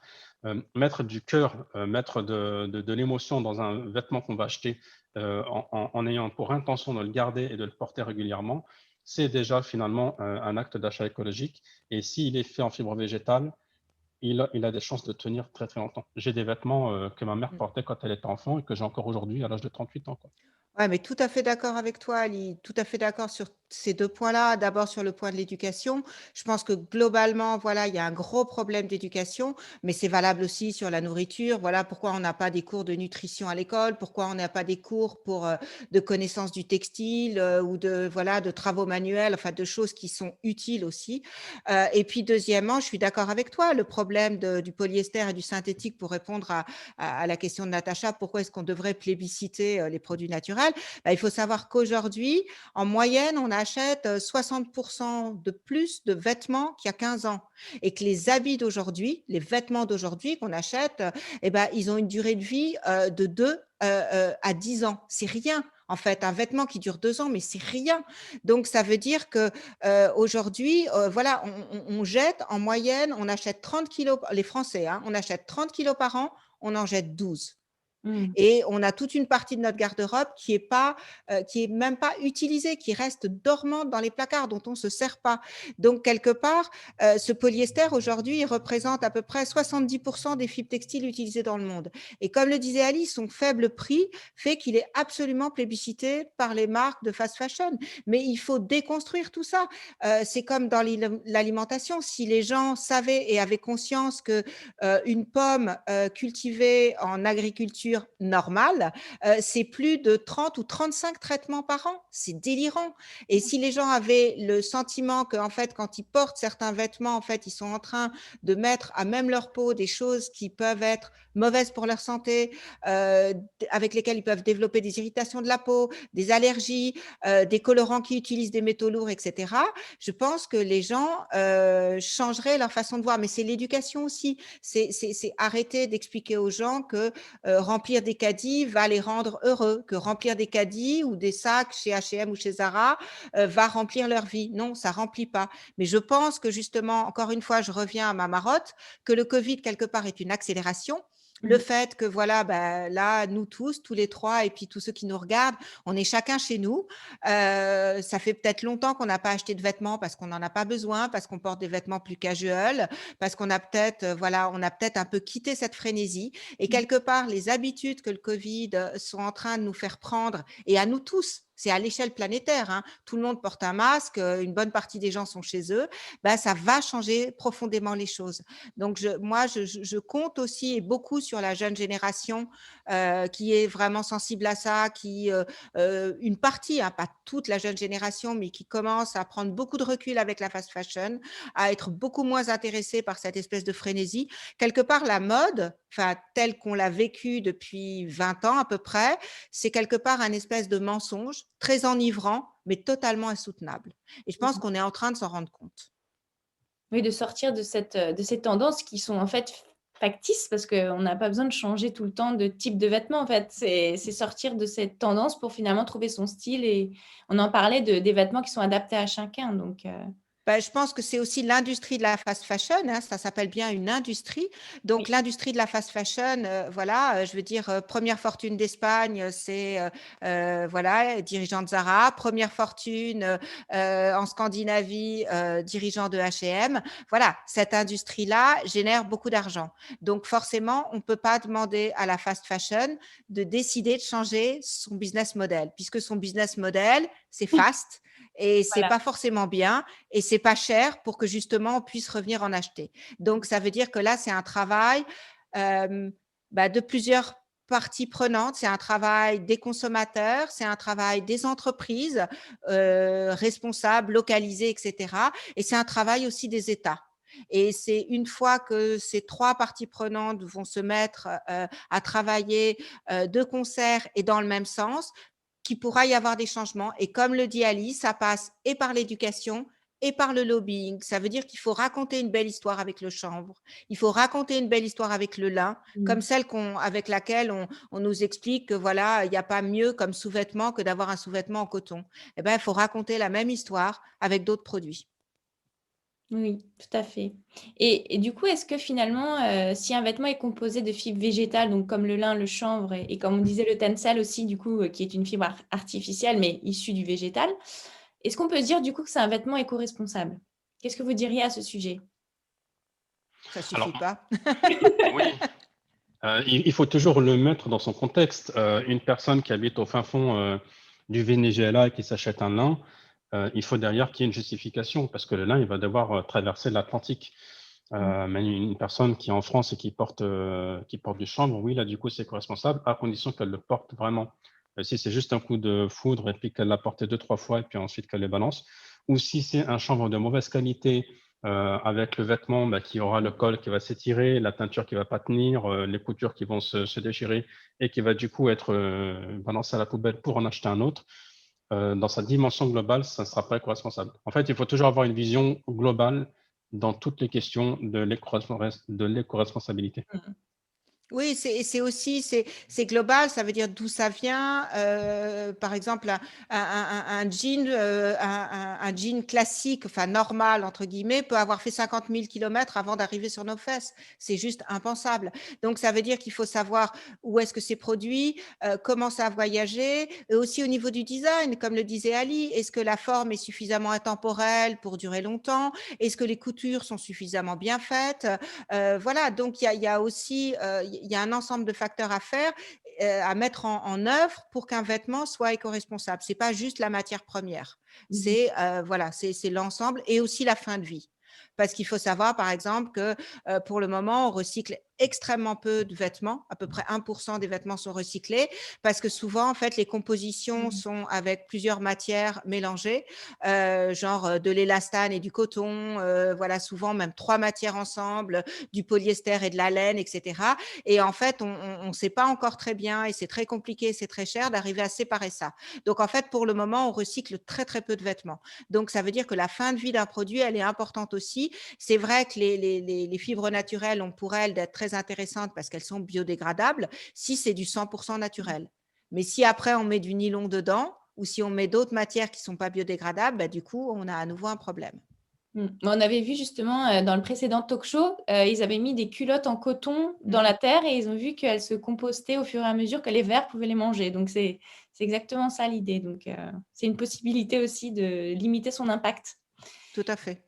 Mettre du cœur, mettre de l'émotion dans un vêtement qu'on va acheter en ayant pour intention de le garder et de le porter régulièrement, c'est déjà finalement un acte d'achat écologique. Et s'il est fait en fibre végétale, il a des chances de tenir très très longtemps. J'ai des vêtements que ma mère portait quand elle était enfant et que j'ai encore aujourd'hui à l'âge de 38 ans, quoi. Ouais, mais tout à fait d'accord avec toi, Ali. Tout à fait d'accord sur ces 2 points-là. D'abord sur le point de l'éducation. Je pense que globalement, voilà, il y a un gros problème d'éducation, mais c'est valable aussi sur la nourriture. Voilà pourquoi on n'a pas des cours de nutrition à l'école, pourquoi on n'a pas des cours de connaissance du textile ou de travaux manuels, enfin de choses qui sont utiles aussi. Et puis deuxièmement, je suis d'accord avec toi, le problème du polyester et du synthétique pour répondre à la question de Natacha, pourquoi est-ce qu'on devrait plébisciter les produits naturels? Il faut savoir qu'aujourd'hui, en moyenne, on achète 60% de plus de vêtements qu'il y a 15 ans et que les habits d'aujourd'hui, les vêtements d'aujourd'hui qu'on achète, ils ont une durée de vie de 2 à 10 ans. C'est rien. En fait, un vêtement qui dure 2 ans, mais c'est rien. Donc, ça veut dire que aujourd'hui, voilà, on jette en moyenne, on achète 30 kilos, les Français, hein, on achète 30 kilos par an, on en jette 12. Et on a toute une partie de notre garde-robe qui est même pas utilisée, qui reste dormante dans les placards, dont on se sert pas. Donc quelque part, ce polyester aujourd'hui, il représente à peu près 70% des fibres textiles utilisées dans le monde. Et comme le disait Ali, son faible prix fait qu'il est absolument plébiscité par les marques de fast fashion. Mais il faut déconstruire tout ça. C'est comme dans l'alimentation. Si les gens savaient et avaient conscience que une pomme cultivée en agriculture normale, c'est plus de 30 ou 35 traitements par an. C'est délirant. Et si les gens avaient le sentiment qu'en fait, quand ils portent certains vêtements, en fait, ils sont en train de mettre à même leur peau des choses qui peuvent être mauvaises pour leur santé, avec lesquelles ils peuvent développer des irritations de la peau, des allergies, des colorants qui utilisent des métaux lourds, etc. Je pense que les gens changeraient leur façon de voir. Mais c'est l'éducation aussi. C'est arrêter d'expliquer aux gens que remplir des caddies va les rendre heureux, que remplir des caddies ou des sacs chez H&M ou chez Zara va remplir leur vie. Non, ça remplit pas. Mais je pense que justement, encore une fois, je reviens à ma marotte, que le Covid, quelque part, est une accélération. Le fait que voilà, là, nous tous les 3 et puis tous ceux qui nous regardent, on est chacun chez nous. Ça fait peut-être longtemps qu'on n'a pas acheté de vêtements parce qu'on n'en a pas besoin, parce qu'on porte des vêtements plus casual, parce qu'on a peut-être on a peut-être un peu quitté cette frénésie. Et quelque part, les habitudes que le Covid sont en train de nous faire prendre, et à nous tous, c'est à l'échelle planétaire, hein. Tout le monde porte un masque, une bonne partie des gens sont chez eux. Ben, ça va changer profondément les choses. Donc, je compte aussi et beaucoup sur la jeune génération qui est vraiment sensible à ça, une partie, hein, pas toute la jeune génération, mais qui commence à prendre beaucoup de recul avec la fast fashion, à être beaucoup moins intéressée par cette espèce de frénésie. Quelque part, la mode, enfin, telle qu'on l'a vécue depuis 20 ans à peu près, c'est quelque part un espèce de mensonge très enivrant, mais totalement insoutenable. Et je pense qu'on est en train de s'en rendre compte. Oui, de sortir de ces tendances qui sont en fait factices parce qu'on n'a pas besoin de changer tout le temps de type de vêtements en fait. C'est sortir de cette tendance pour finalement trouver son style et on en parlait des vêtements qui sont adaptés à chacun donc Ben, je pense que c'est aussi l'industrie de la fast fashion, hein, ça s'appelle bien une industrie. Donc, oui. l'industrie de la fast fashion, voilà, je veux dire, première fortune d'Espagne, c'est voilà, dirigeant de Zara, première fortune en Scandinavie, dirigeant de H&M. Voilà, cette industrie-là génère beaucoup d'argent. Donc, forcément, on ne peut pas demander à la fast fashion de décider de changer son business model, puisque son business model, c'est fast et c'est Voilà. pas forcément bien et c'est pas cher pour que justement on puisse revenir en acheter. Donc ça veut dire que là c'est un travail de plusieurs parties prenantes. C'est un travail des consommateurs, c'est un travail des entreprises responsables, localisées, etc. Et c'est un travail aussi des États. Et c'est une fois que ces trois parties prenantes vont se mettre à travailler de concert et dans le même sens, qu'il pourra y avoir des changements. Et comme le dit Alice, ça passe et par l'éducation et par le lobbying. Ça veut dire qu'il faut raconter une belle histoire avec le chanvre. Il faut raconter une belle histoire avec le lin, comme celle avec laquelle on nous explique que voilà, il n'y a pas mieux comme sous-vêtement que d'avoir un sous-vêtement en coton. Eh ben, il faut raconter la même histoire avec d'autres produits. Oui, tout à fait. Et du coup, est-ce que finalement, si un vêtement est composé de fibres végétales, donc comme le lin, le chanvre et comme on disait le tencel aussi, du coup, qui est une fibre artificielle mais issue du végétal, est-ce qu'on peut dire du coup que c'est un vêtement éco-responsable? Qu'est-ce que vous diriez à ce sujet? Ça Alors, suffit pas. oui, il faut toujours le mettre dans son contexte. Une personne qui habite au fin fond du Venezuela et qui s'achète un lin, il faut derrière qu'il y ait une justification parce que le lin, il va devoir traverser l'Atlantique. Mais une personne qui est en France et qui porte du chanvre, oui, là, du coup, c'est éco-responsable à condition qu'elle le porte vraiment. Si c'est juste un coup de foudre et puis qu'elle l'a porté 2-3 fois et puis ensuite qu'elle le balance, ou si c'est un chanvre de mauvaise qualité avec le vêtement qui aura le col qui va s'étirer, la teinture qui va pas tenir, les coutures qui vont se déchirer et qui va du coup être balancé à la poubelle pour en acheter un autre, dans sa dimension globale, ça ne sera pas éco-responsable. En fait, il faut toujours avoir une vision globale dans toutes les questions de l'éco-responsabilité. Oui, c'est aussi c'est global, ça veut dire d'où ça vient. Par exemple, un jean, un jean classique, enfin normal entre guillemets, peut avoir fait 50 000 kilomètres avant d'arriver sur nos fesses. C'est juste impensable. Donc ça veut dire qu'il faut savoir où est-ce que c'est produit, comment ça a voyagé, et aussi au niveau du design, comme le disait Ali, est-ce que la forme est suffisamment intemporelle pour durer longtemps? Est-ce que les coutures sont suffisamment bien faites? Voilà, donc il y a aussi il y a un ensemble de facteurs à faire, à mettre en œuvre pour qu'un vêtement soit éco-responsable. C'est pas juste la matière première, Mmh. c'est voilà, c'est l'ensemble et aussi la fin de vie. Parce qu'il faut savoir, par exemple, que pour le moment, on recycle extrêmement peu de vêtements, à peu près 1% des vêtements sont recyclés, parce que souvent, en fait, les compositions sont avec plusieurs matières mélangées, genre de l'élastane et du coton, voilà, souvent même 3 matières ensemble, du polyester et de la laine, etc. Et en fait, on ne sait pas encore très bien et c'est très compliqué, c'est très cher d'arriver à séparer ça. Donc, en fait, pour le moment, on recycle très, très peu de vêtements. Donc, ça veut dire que la fin de vie d'un produit, elle est importante aussi. C'est vrai que les fibres naturelles ont pour elles d'être très intéressantes parce qu'elles sont biodégradables si c'est du 100% naturel. Mais si après, on met du nylon dedans ou si on met d'autres matières qui ne sont pas biodégradables, bah, du coup, on a à nouveau un problème. On avait vu justement dans le précédent talk show, ils avaient mis des culottes en coton dans Mm. la terre et ils ont vu qu'elles se compostaient au fur et à mesure que les vers pouvaient les manger. Donc, c'est exactement ça l'idée. Donc, c'est une possibilité aussi de limiter son impact. Tout à fait.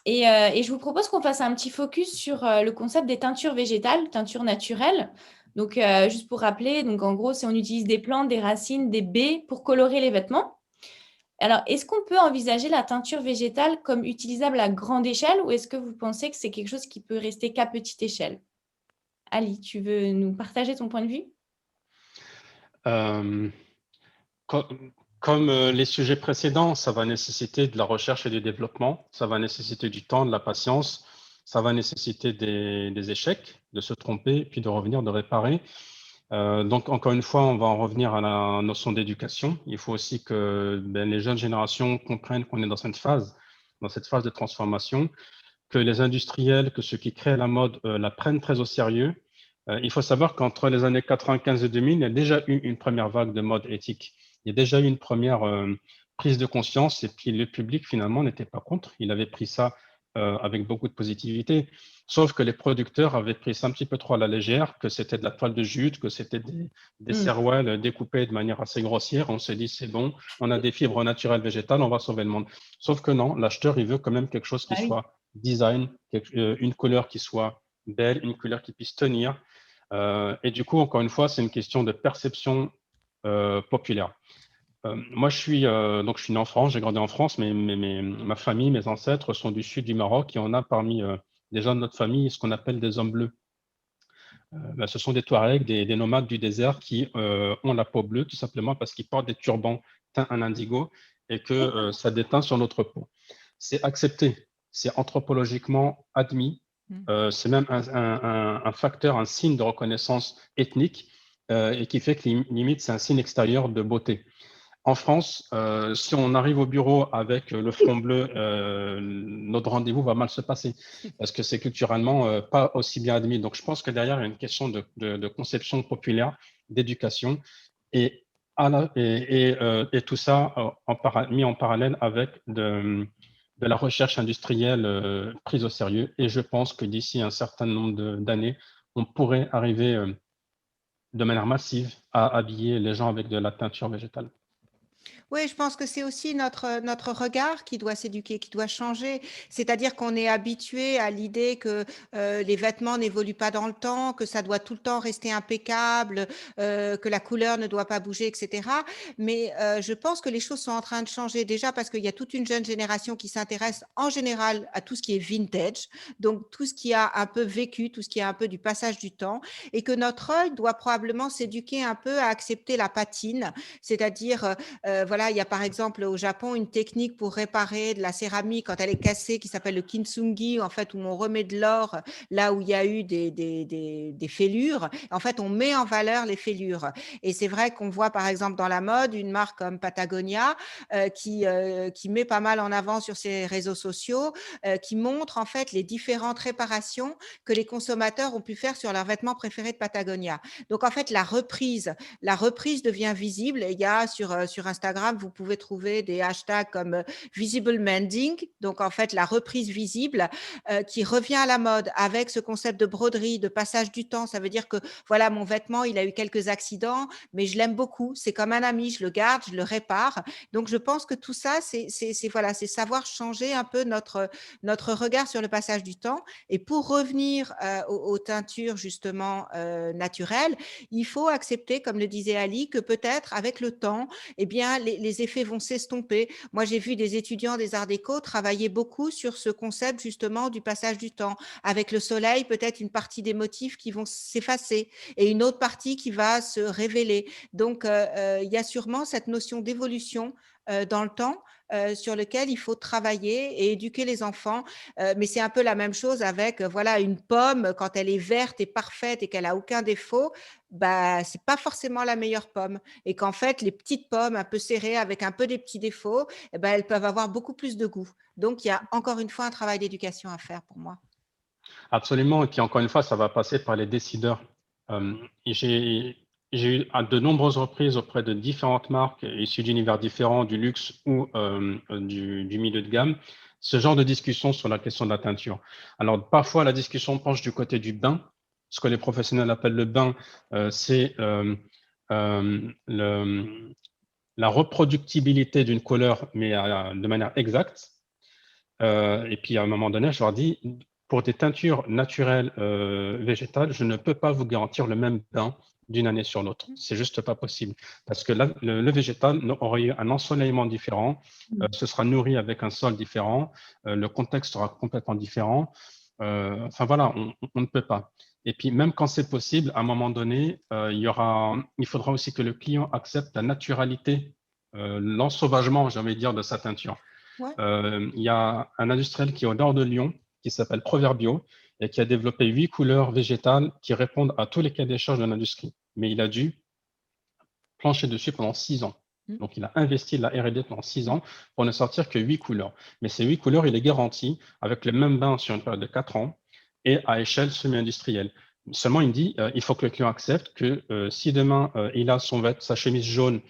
Et je vous propose qu'on fasse un petit focus sur le concept des teintures végétales, teintures naturelles. Donc, juste pour rappeler, donc en gros, c'est on utilise des plantes, des racines, des baies pour colorer les vêtements. Alors, est-ce qu'on peut envisager la teinture végétale comme utilisable à grande échelle ou est-ce que vous pensez que c'est quelque chose qui peut rester qu'à petite échelle? Ali, tu veux nous partager ton point de vue? Euh, co- Comme les sujets précédents, ça va nécessiter de la recherche et du développement, ça va nécessiter du temps, de la patience, ça va nécessiter des échecs, de se tromper, puis de revenir, de réparer. Donc, encore une fois, on va en revenir à la notion d'éducation. Il faut aussi que les jeunes générations comprennent qu'on est dans cette phase de transformation, que les industriels, que ceux qui créent la mode la prennent très au sérieux. Il faut savoir qu'entre les années 95 et 2000, il y a déjà eu une première vague de mode éthique. Il y a déjà eu une première prise de conscience et puis le public finalement n'était pas contre. Il avait pris ça avec beaucoup de positivité. Sauf que les producteurs avaient pris ça un petit peu trop à la légère, que c'était de la toile de jute, que c'était des cerouels découpés de manière assez grossière. On s'est dit, c'est bon, on a des fibres naturelles végétales, on va sauver le monde. Sauf que non, l'acheteur, il veut quand même quelque chose qui Ah oui. soit design, une couleur qui soit belle, une couleur qui puisse tenir. Et du coup, encore une fois, c'est une question de perception populaire. Moi, je suis né en France, j'ai grandi en France, mais ma famille, mes ancêtres sont du sud du Maroc et on a parmi les gens de notre famille ce qu'on appelle des hommes bleus. Ce sont des Touaregs, des nomades du désert qui ont la peau bleue tout simplement parce qu'ils portent des turbans teints en indigo et que ça déteint sur notre peau. C'est accepté, c'est anthropologiquement admis, c'est même un facteur, un signe de reconnaissance ethnique et qui fait que limite c'est un signe extérieur de beauté. En France, si on arrive au bureau avec le front bleu, notre rendez-vous va mal se passer parce que c'est culturellement pas aussi bien admis. Donc, je pense que derrière, il y a une question de conception populaire, d'éducation et, et tout ça mis en parallèle avec de la recherche industrielle prise au sérieux. Et je pense que d'ici un certain nombre d'années, on pourrait arriver de manière massive à habiller les gens avec de la teinture végétale. Oui, je pense que c'est aussi notre regard qui doit s'éduquer, qui doit changer. C'est-à-dire qu'on est habitué à l'idée que les vêtements n'évoluent pas dans le temps, que ça doit tout le temps rester impeccable, que la couleur ne doit pas bouger, etc. Mais je pense que les choses sont en train de changer déjà parce qu'il y a toute une jeune génération qui s'intéresse en général à tout ce qui est vintage, donc tout ce qui a un peu vécu, tout ce qui est un peu du passage du temps, et que notre œil doit probablement s'éduquer un peu à accepter la patine, c'est-à-dire voilà, il y a par exemple au Japon une technique pour réparer de la céramique quand elle est cassée qui s'appelle le kintsugi, en fait, où on remet de l'or là où il y a eu des fêlures. En fait, on met en valeur les fêlures. Et c'est vrai qu'on voit par exemple dans la mode une marque comme Patagonia qui met pas mal en avant sur ses réseaux sociaux, qui montre en fait les différentes réparations que les consommateurs ont pu faire sur leurs vêtements préférés de Patagonia. Donc en fait, la reprise devient visible. Et il y a sur Instagram, vous pouvez trouver des hashtags comme visible mending, donc en fait la reprise visible qui revient à la mode avec ce concept de broderie, de passage du temps. Ça veut dire que voilà, mon vêtement, il a eu quelques accidents, mais je l'aime beaucoup. C'est comme un ami, je le garde, je le répare. Donc je pense que tout ça, c'est voilà, c'est savoir changer un peu notre regard sur le passage du temps. Et pour revenir aux teintures justement naturelles, il faut accepter, comme le disait Ali, que peut-être avec le temps, eh bien, les effets vont s'estomper. Moi, j'ai vu des étudiants des arts déco travailler beaucoup sur ce concept justement du passage du temps. Avec le soleil, peut-être une partie des motifs qui vont s'effacer et une autre partie qui va se révéler. Donc, il y a sûrement cette notion d'évolution dans le temps sur lequel il faut travailler et éduquer les enfants. Mais c'est un peu la même chose avec voilà, une pomme, quand elle est verte et parfaite et qu'elle a aucun défaut, bah, c'est pas forcément la meilleure pomme. Et qu'en fait, les petites pommes un peu serrées avec un peu des petits défauts, eh ben, elles peuvent avoir beaucoup plus de goût. Donc, il y a encore une fois un travail d'éducation à faire pour moi. Absolument. Et puis encore une fois, ça va passer par les décideurs. J'ai eu à de nombreuses reprises auprès de différentes marques issues d'univers différents, du luxe ou du milieu de gamme, ce genre de discussion sur la question de la teinture. Alors parfois, la discussion penche du côté du bain. Ce que les professionnels appellent le bain, c'est la reproductibilité d'une couleur, mais de manière exacte. Et puis à un moment donné, je leur dis, pour des teintures naturelles végétales, je ne peux pas vous garantir le même bain d'une année sur l'autre. C'est juste pas possible. Parce que là, le végétal aurait eu un ensoleillement différent, se sera nourri avec un sol différent, le contexte sera complètement différent. Enfin voilà, on ne peut pas. Et puis même quand c'est possible, à un moment donné, il faudra aussi que le client accepte la naturalité, l'ensauvagement, j'ai envie de dire, de sa teinture. Ouais. Il y a un industriel qui est au nord de Lyon, qui s'appelle Proverbio, et qui a développé 8 couleurs végétales qui répondent à tous les cas des charges de l'industrie. Mais il a dû plancher dessus pendant 6 ans. Donc, il a investi de la R&D pendant 6 ans pour ne sortir que 8 couleurs. Mais ces 8 couleurs, il est garanti avec le même bain sur une période de 4 ans et à échelle semi-industrielle. Seulement, il dit, il faut que le client accepte que si demain, il a sa chemise jaune,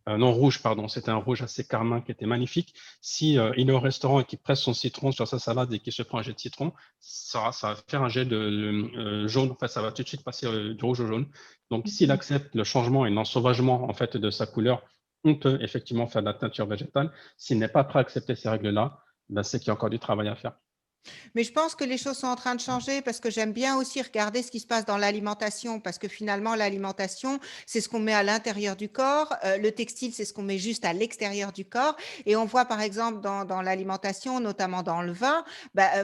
non rouge, pardon, c'était un rouge assez carmin qui était magnifique. Si il est au restaurant et qu'il presse son citron sur sa salade et qu'il se prend un jet de citron, ça va faire un jet de jaune. En fait, ça va tout de suite passer du rouge au jaune. Donc, s'il accepte le changement et l'ensauvagement en fait de sa couleur, on peut effectivement faire de la teinture végétale. S'il n'est pas prêt à accepter ces règles-là, ben, c'est qu'il y a encore du travail à faire. Mais je pense que les choses sont en train de changer parce que j'aime bien aussi regarder ce qui se passe dans l'alimentation parce que finalement, l'alimentation, c'est ce qu'on met à l'intérieur du corps. Le textile, c'est ce qu'on met juste à l'extérieur du corps. Et on voit par exemple dans l'alimentation, notamment dans le vin,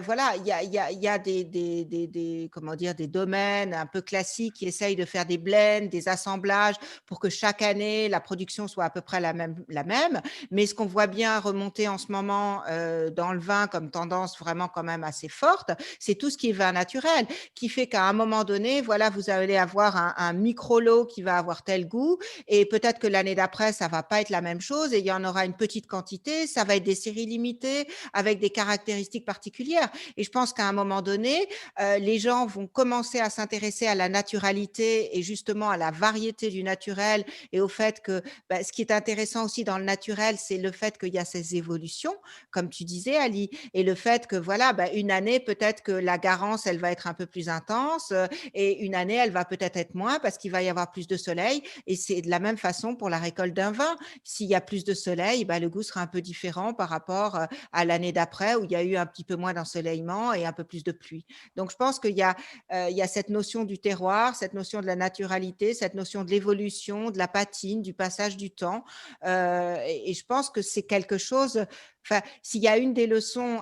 voilà, il y a comment dire, des domaines un peu classiques qui essayent de faire des blends, des assemblages pour que chaque année, la production soit à peu près la même. Mais ce qu'on voit bien remonter en ce moment dans le vin comme tendance vraiment quand même assez forte, c'est tout ce qui est vin naturel, qui fait qu'à un moment donné, voilà, vous allez avoir un micro-lot qui va avoir tel goût et peut-être que l'année d'après, ça va pas être la même chose et il y en aura une petite quantité, ça va être des séries limitées avec des caractéristiques particulières. Et je pense qu'à un moment donné, les gens vont commencer à s'intéresser à la naturalité et justement à la variété du naturel et au fait que ce qui est intéressant aussi dans le naturel, c'est le fait qu'il y a ces évolutions, comme tu disais, Ali, et le fait que voilà, une année, peut-être que la garance, elle va être un peu plus intense et une année, elle va peut-être être moins parce qu'il va y avoir plus de soleil. Et c'est de la même façon pour la récolte d'un vin. S'il y a plus de soleil, le goût sera un peu différent par rapport à l'année d'après où il y a eu un petit peu moins d'ensoleillement et un peu plus de pluie. Donc, je pense qu'il y a cette notion du terroir, cette notion de la naturalité, cette notion de l'évolution, de la patine, du passage du temps. Et je pense que c'est quelque chose. Enfin, s'il y a une des leçons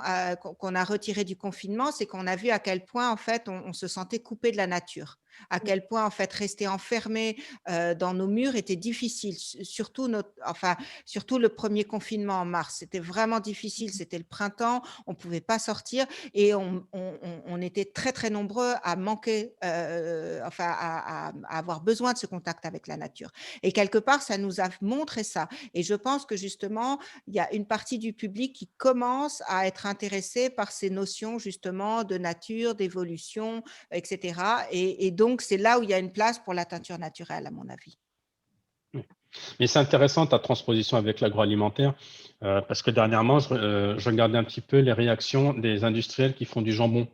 qu'on a retirées du confinement, c'est qu'on a vu à quel point en fait on se sentait coupé de la nature, à quel point en fait rester enfermé dans nos murs était difficile, surtout le premier confinement en mars. C'était vraiment difficile, c'était le printemps, on pouvait pas sortir et on était très très nombreux à manquer, à avoir besoin de ce contact avec la nature. Et quelque part, ça nous a montré ça. Et je pense que justement, il y a une partie du public qui commence à être intéressée par ces notions justement de nature, d'évolution, etc. Et donc, c'est là où il y a une place pour la teinture naturelle, à mon avis. Mais c'est intéressant ta transposition avec l'agroalimentaire parce que dernièrement, je regardais un petit peu les réactions des industriels qui font du jambon.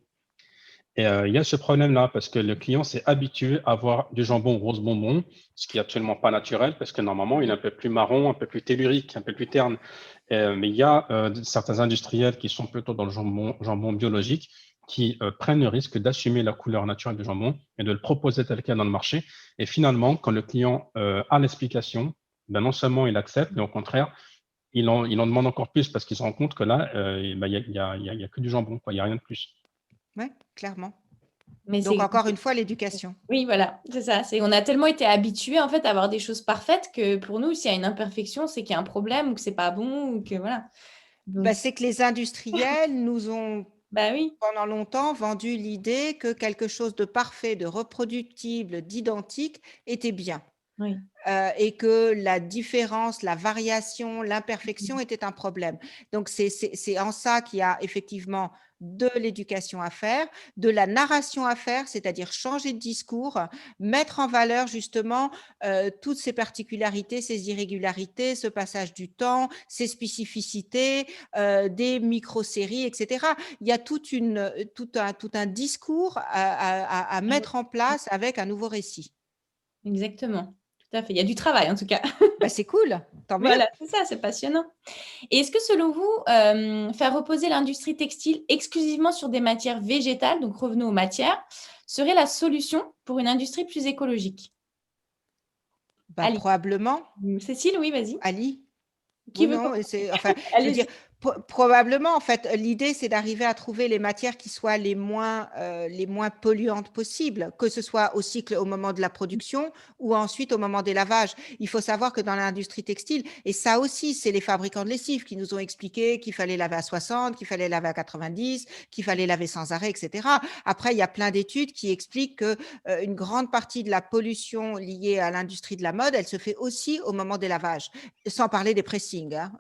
Et il y a ce problème-là parce que le client s'est habitué à avoir du jambon rose bonbon, ce qui est absolument pas naturel parce que normalement, il est un peu plus marron, un peu plus tellurique, un peu plus terne. Mais il y a certains industriels qui sont plutôt dans le jambon biologique qui prennent le risque d'assumer la couleur naturelle du jambon et de le proposer tel quel dans le marché. Et finalement, quand le client a l'explication, non seulement il accepte, mais au contraire, il en demande encore plus parce qu'il se rend compte que là, il y a que du jambon, quoi, il n'y a rien de plus. Oui, clairement. Mais Donc, encore une fois, l'éducation. Oui, voilà, c'est ça. On a tellement été habitués en fait à avoir des choses parfaites que pour nous, s'il y a une imperfection, c'est qu'il y a un problème ou que c'est pas bon ou que voilà. Donc, C'est que les industriels nous ont oui. pendant longtemps vendu l'idée que quelque chose de parfait, de reproductible, d'identique était bien. Oui. Et que la différence, la variation, l'imperfection était un problème. Donc, c'est en ça qu'il y a effectivement de l'éducation à faire, de la narration à faire, c'est-à-dire changer de discours, mettre en valeur justement toutes ces particularités, ces irrégularités, ce passage du temps, ces spécificités, des micro-séries, etc. Il y a tout un discours à mettre en place avec un nouveau récit. Exactement, tout tout à fait. Il y a du travail en tout cas. Bah, c'est cool, tant mieux. Voilà, c'est ça, c'est passionnant. Et est-ce que selon vous, faire reposer l'industrie textile exclusivement sur des matières végétales, donc revenons aux matières, serait la solution pour une industrie plus écologique? Bah, Ali. probablement. Cécile, oui, vas-y. Ali? Qui Oui, veut non, et commencer? je veux dire, Allez-y. probablement, en fait, l'idée, c'est d'arriver à trouver les matières qui soient les moins polluantes possibles, que ce soit au cycle au moment de la production ou ensuite au moment des lavages. Il faut savoir que dans l'industrie textile, et ça aussi, c'est les fabricants de lessive qui nous ont expliqué qu'il fallait laver à 60, qu'il fallait laver à 90, qu'il fallait laver sans arrêt, etc. Après, il y a plein d'études qui expliquent que une grande partie de la pollution liée à l'industrie de la mode, elle se fait aussi au moment des lavages. Sans parler des pressings, hein.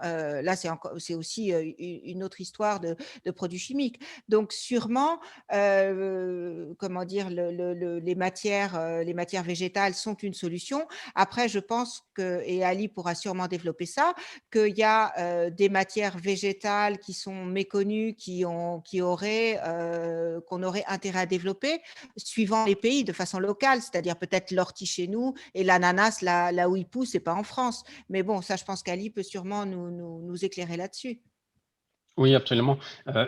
Là, c'est aussi une autre histoire de produits chimiques. Donc, sûrement, comment dire, les matières végétales sont une solution. Après, je pense que, et Ali pourra sûrement développer ça, qu'il y a des matières végétales qui sont méconnues, qu'on aurait intérêt à développer, suivant les pays de façon locale, c'est-à-dire peut-être l'ortie chez nous et l'ananas là où il pousse et pas en France. Mais bon, ça, je pense qu'Ali peut sûrement nous éclairer là-dessus. Oui, absolument.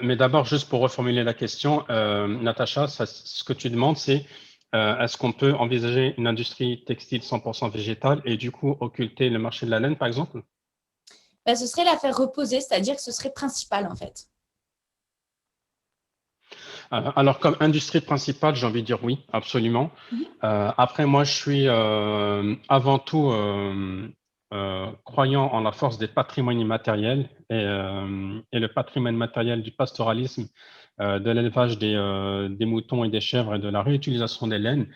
Mais d'abord, juste pour reformuler la question, Natacha, ce que tu demandes, c'est est-ce qu'on peut envisager une industrie textile 100% végétale et du coup occulter le marché de la laine, par exemple? Ce serait la faire reposer, c'est-à-dire que ce serait principal en fait. Alors, comme industrie principale, j'ai envie de dire oui, absolument. Mhm. Après, moi, je suis avant tout croyant en la force des patrimoines immatériels et le patrimoine matériel du pastoralisme, de l'élevage des moutons et des chèvres et de la réutilisation des laines.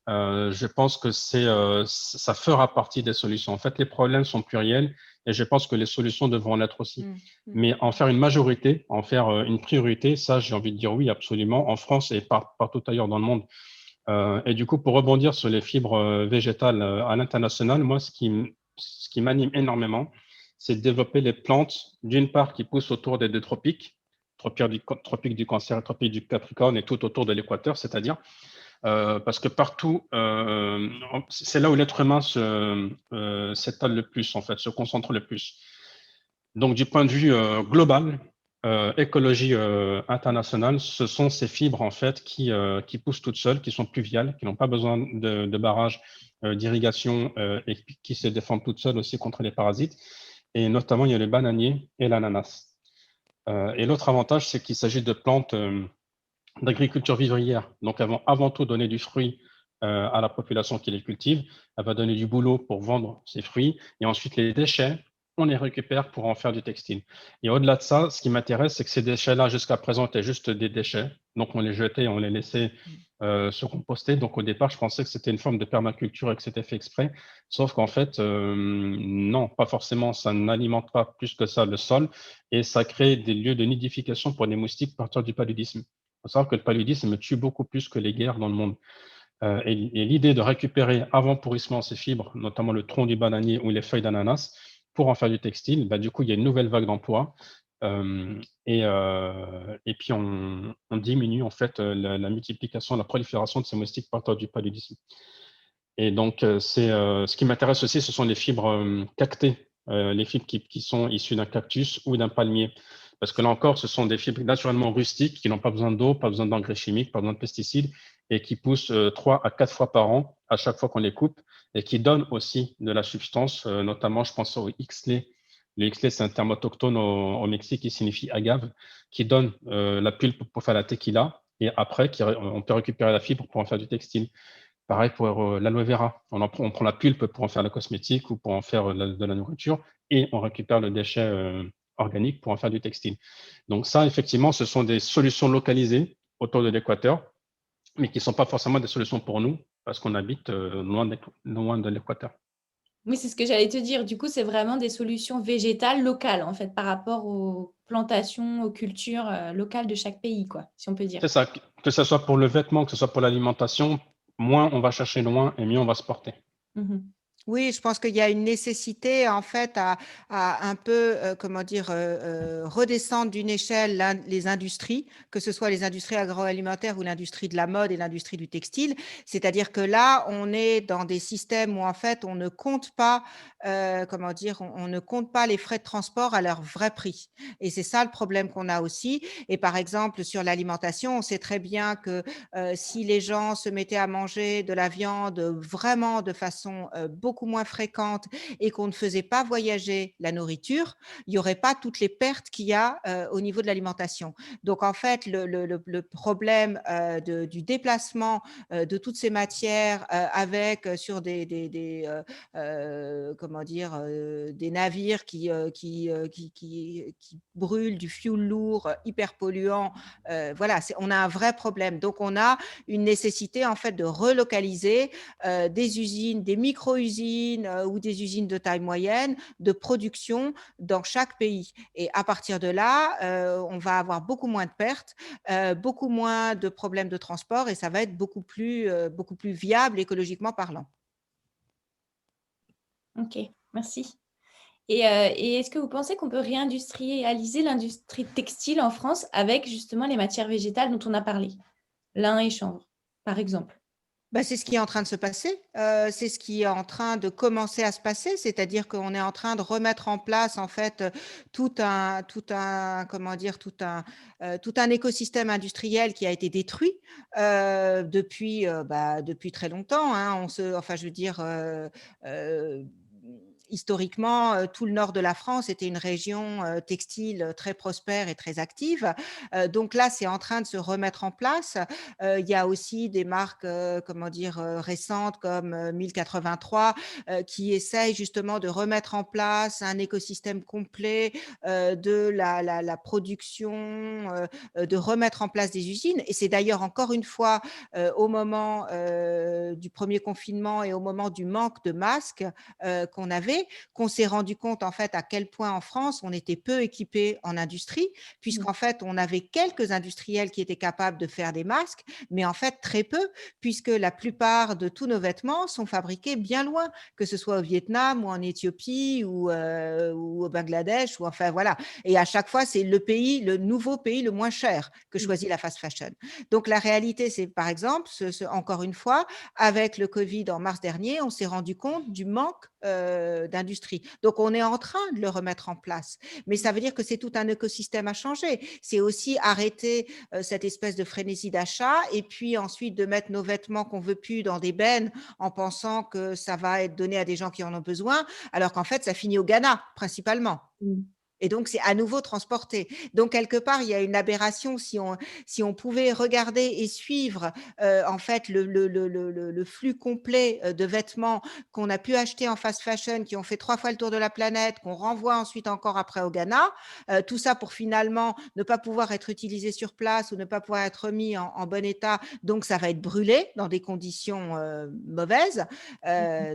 Je pense que ça fera partie des solutions. En fait, les problèmes sont pluriels et je pense que les solutions devront l'être aussi. Mais en faire une majorité, en faire une priorité, ça, j'ai envie de dire oui, absolument, en France et partout ailleurs dans le monde. Et du coup, pour rebondir sur les fibres végétales à l'international, moi, ce qui m'anime énormément, c'est de développer les plantes, d'une part, qui poussent autour des deux tropiques, tropique du Cancer et tropique du Capricorne et tout autour de l'équateur, c'est-à-dire parce que partout, c'est là où l'être humain s'étale le plus, en fait, se concentre le plus. Donc, du point de vue global, écologie internationale, ce sont ces fibres, en fait, qui poussent toutes seules, qui sont pluviales, qui n'ont pas besoin de barrages d'irrigation et qui se défendent toutes seules aussi contre les parasites. Et notamment, il y a le bananier et l'ananas. Et l'autre avantage, c'est qu'il s'agit de plantes d'agriculture vivrière. Donc, elles vont avant tout donner du fruit à la population qui les cultive. Elle va donner du boulot pour vendre ses fruits. Et ensuite, les déchets, on les récupère pour en faire du textile. Et au-delà de ça, ce qui m'intéresse, c'est que ces déchets-là, jusqu'à présent, étaient juste des déchets. Donc, on les jetait, on les laissait se composter. Donc, au départ, je pensais que c'était une forme de permaculture et que c'était fait exprès. Sauf qu'en fait, non, pas forcément. Ça n'alimente pas plus que ça le sol et ça crée des lieux de nidification pour les moustiques à partir du paludisme. Il faut savoir que le paludisme tue beaucoup plus que les guerres dans le monde. Et l'idée de récupérer avant pourrissement ces fibres, notamment le tronc du bananier ou les feuilles d'ananas, pour en faire du textile, bah, du coup, il y a une nouvelle vague d'emploi. Et puis, on diminue en fait la multiplication, la prolifération de ces moustiques porteurs du paludisme. Et donc, ce qui m'intéresse aussi, ce sont les fibres cactées, les fibres qui sont issues d'un cactus ou d'un palmier. Parce que là encore, ce sont des fibres naturellement rustiques qui n'ont pas besoin d'eau, pas besoin d'engrais chimiques, pas besoin de pesticides et qui poussent 3 à 4 fois par an à chaque fois qu'on les coupe et qui donnent aussi de la substance, notamment je pense au Ixtlé. Le Ixtlé, c'est un terme autochtone au Mexique qui signifie agave, qui donne la pulpe pour faire la tequila et après, on peut récupérer la fibre pour en faire du textile. Pareil pour l'aloe vera. On prend la pulpe pour en faire la cosmétique ou pour en faire de la nourriture et on récupère le déchet organique pour en faire du textile. Donc ça, effectivement, ce sont des solutions localisées autour de l'équateur, mais qui ne sont pas forcément des solutions pour nous parce qu'on habite loin de l'équateur. Oui, c'est ce que j'allais te dire. Du coup, c'est vraiment des solutions végétales locales, en fait, par rapport aux plantations, aux cultures locales de chaque pays, quoi, si on peut dire. C'est ça, que ce soit pour le vêtement, que ce soit pour l'alimentation, moins on va chercher loin et mieux on va se porter. Mhm. Oui, je pense qu'il y a une nécessité en fait à un peu, comment dire, redescendre d'une échelle les industries, que ce soit les industries agroalimentaires ou l'industrie de la mode et l'industrie du textile. C'est-à-dire que là, on est dans des systèmes où en fait, on ne compte pas, comment dire, on ne compte pas les frais de transport à leur vrai prix. Et c'est ça le problème qu'on a aussi. Et par exemple, sur l'alimentation, on sait très bien que si les gens se mettaient à manger de la viande vraiment de façon beaucoup moins fréquente et qu'on ne faisait pas voyager la nourriture, il n'y aurait pas toutes les pertes qu'il y a au niveau de l'alimentation. Donc en fait, le problème du déplacement de toutes ces matières sur comment dire, des navires qui brûlent du fuel lourd, hyper polluant, voilà, on a un vrai problème. Donc, on a une nécessité en fait de relocaliser des usines, des micro-usines ou des usines de taille moyenne de production dans chaque pays. Et à partir de là, on va avoir beaucoup moins de pertes, beaucoup moins de problèmes de transport et ça va être beaucoup plus viable écologiquement parlant. Ok, merci. Et est-ce que vous pensez qu'on peut réindustrialiser l'industrie textile en France avec justement les matières végétales dont on a parlé, lin et chanvre, par exemple? Bah, c'est ce qui est en train de se passer, c'est ce qui est en train de commencer à se passer, c'est-à-dire qu'on est en train de remettre en place en fait, comment dire? Tout un écosystème industriel qui a été détruit, depuis très longtemps, hein. Enfin je veux dire, historiquement, tout le nord de la France était une région, textile, très prospère et très active. Donc là, c'est en train de se remettre en place. Il y a aussi des marques, comment dire, récentes comme 1083 qui essayent justement de remettre en place un écosystème complet de la production, de remettre en place des usines. Et c'est d'ailleurs encore une fois au moment du premier confinement et au moment du manque de masques qu'on s'est rendu compte en fait à quel point en France on était peu équipé en industrie, puisqu'en fait on avait quelques industriels qui étaient capables de faire des masques, mais en fait très peu, puisque la plupart de tous nos vêtements sont fabriqués bien loin, que ce soit au Vietnam ou en Éthiopie ou au Bangladesh, ou enfin voilà. Et à chaque fois, c'est le nouveau pays le moins cher que choisit la fast fashion. Donc la réalité, c'est par exemple, encore une fois, avec le Covid en mars dernier, on s'est rendu compte du manque d'industrie. Donc on est en train de le remettre en place. Mais ça veut dire que c'est tout un écosystème à changer. C'est aussi arrêter cette espèce de frénésie d'achat et puis ensuite de mettre nos vêtements qu'on veut plus dans des bennes en pensant que ça va être donné à des gens qui en ont besoin, alors qu'en fait, ça finit au Ghana principalement. Et donc, c'est à nouveau transporté. Donc, quelque part, il y a une aberration si on pouvait regarder et suivre en fait le flux complet de vêtements qu'on a pu acheter en fast fashion, qui ont fait 3 fois le tour de la planète, qu'on renvoie ensuite encore après au Ghana, tout ça pour finalement ne pas pouvoir être utilisé sur place ou ne pas pouvoir être remis en bon état. Donc, ça va être brûlé dans des conditions mauvaises.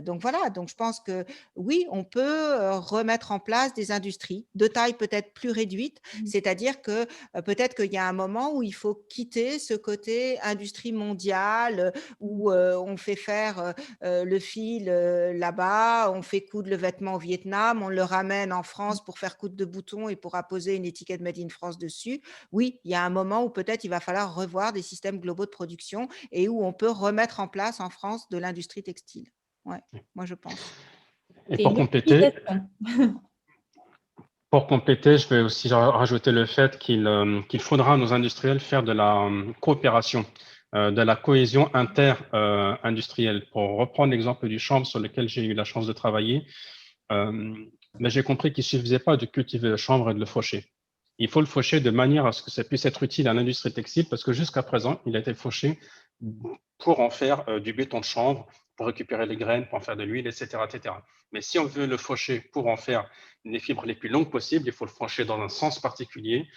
Donc, voilà. Donc, je pense que oui, on peut remettre en place des industries de taille peut-être plus réduite, c'est-à-dire que peut-être qu'il y a un moment où il faut quitter ce côté industrie mondiale où on fait faire le fil là-bas, on fait coudre le vêtement au Vietnam, on le ramène en France pour faire coudre de boutons et pour apposer une étiquette Made in France dessus. Oui, il y a un moment où peut-être il va falloir revoir des systèmes globaux de production et où on peut remettre en place en France de l'industrie textile. Ouais, moi je pense. Et C'est une optimisation. pour compléter, je vais aussi rajouter le fait qu'il faudra à nos industriels faire de la coopération, de la cohésion inter-industrielle. Pour reprendre l'exemple du chanvre sur lequel j'ai eu la chance de travailler, mais j'ai compris qu'il ne suffisait pas de cultiver le chanvre et de le faucher. Il faut le faucher de manière à ce que ça puisse être utile à l'industrie textile, parce que jusqu'à présent, il a été fauché pour en faire du béton de chanvre, pour récupérer les graines, pour en faire de l'huile, etc., etc. Mais si on veut le faucher pour en faire les fibres les plus longues possibles, il faut le faucher dans un sens particulier.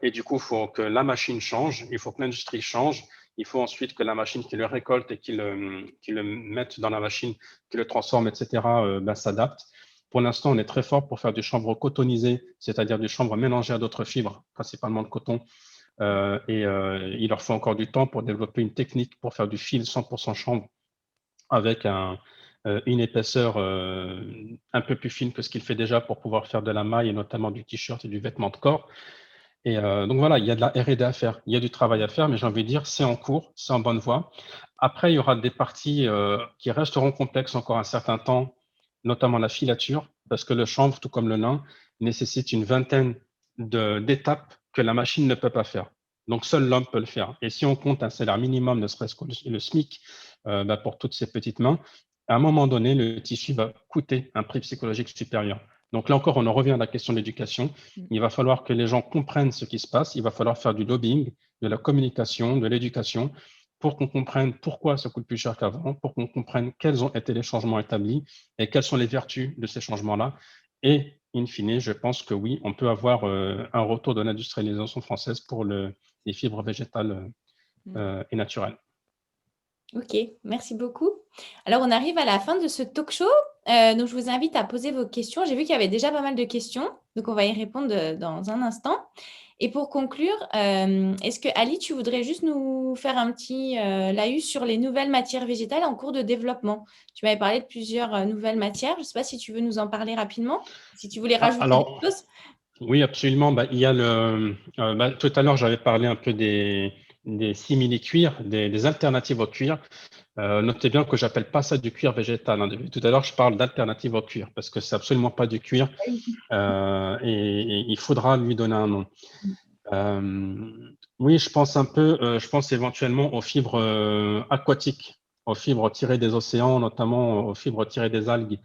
Et du coup, il faut que la machine change, il faut que l'industrie change. Il faut ensuite que la machine qui le récolte et qui le mette dans la machine, qui le transforme, etc., s'adapte. Pour l'instant, on est très fort pour faire du chanvre cotonisé, c'est-à-dire du chanvre mélangé à d'autres fibres, principalement le coton. Il leur faut encore du temps pour développer une technique pour faire du fil 100% chanvre avec un une épaisseur un peu plus fine que ce qu'il fait déjà pour pouvoir faire de la maille et notamment du t-shirt et du vêtement de corps. Et donc voilà, il y a de la R&D à faire, il y a du travail à faire, mais j'ai envie de dire, c'est en cours, c'est en bonne voie. Après, il y aura des parties qui resteront complexes encore un certain temps, notamment la filature, parce que le chanvre, tout comme le lin, nécessite une vingtaine d'étapes que la machine ne peut pas faire. Donc, seul l'homme peut le faire. Et si on compte un salaire minimum, ne serait-ce que le SMIC, pour toutes ces petites mains, à un moment donné, le tissu va coûter un prix psychologique supérieur. Donc là encore, on en revient à la question de l'éducation. Il va falloir que les gens comprennent ce qui se passe. Il va falloir faire du lobbying, de la communication, de l'éducation, pour qu'on comprenne pourquoi ça coûte plus cher qu'avant, pour qu'on comprenne quels ont été les changements établis et quelles sont les vertus de ces changements-là. Et, in fine, je pense que oui, on peut avoir un retour de l'industrialisation française pour les fibres végétales et naturelles. Ok, merci beaucoup. Alors, on arrive à la fin de ce talk show. Donc, je vous invite à poser vos questions. J'ai vu qu'il y avait déjà pas mal de questions, donc on va y répondre dans un instant. Et pour conclure, est-ce que Ali, tu voudrais juste nous faire un petit laïus sur les nouvelles matières végétales en cours de développement? Tu m'avais parlé de plusieurs nouvelles matières. Je ne sais pas si tu veux nous en parler rapidement, si tu voulais rajouter Alors, des choses. oui, absolument. Il y a tout à l'heure, j'avais parlé un peu des simili-cuirs, des alternatives au cuir. Notez bien que j'appelle pas ça du cuir végétal, hein. Tout à l'heure, je parle d'alternative au cuir parce que c'est absolument pas du cuir et il faudra lui donner un nom. Oui, je pense éventuellement aux fibres aquatiques, aux fibres tirées des océans, notamment aux fibres tirées des algues.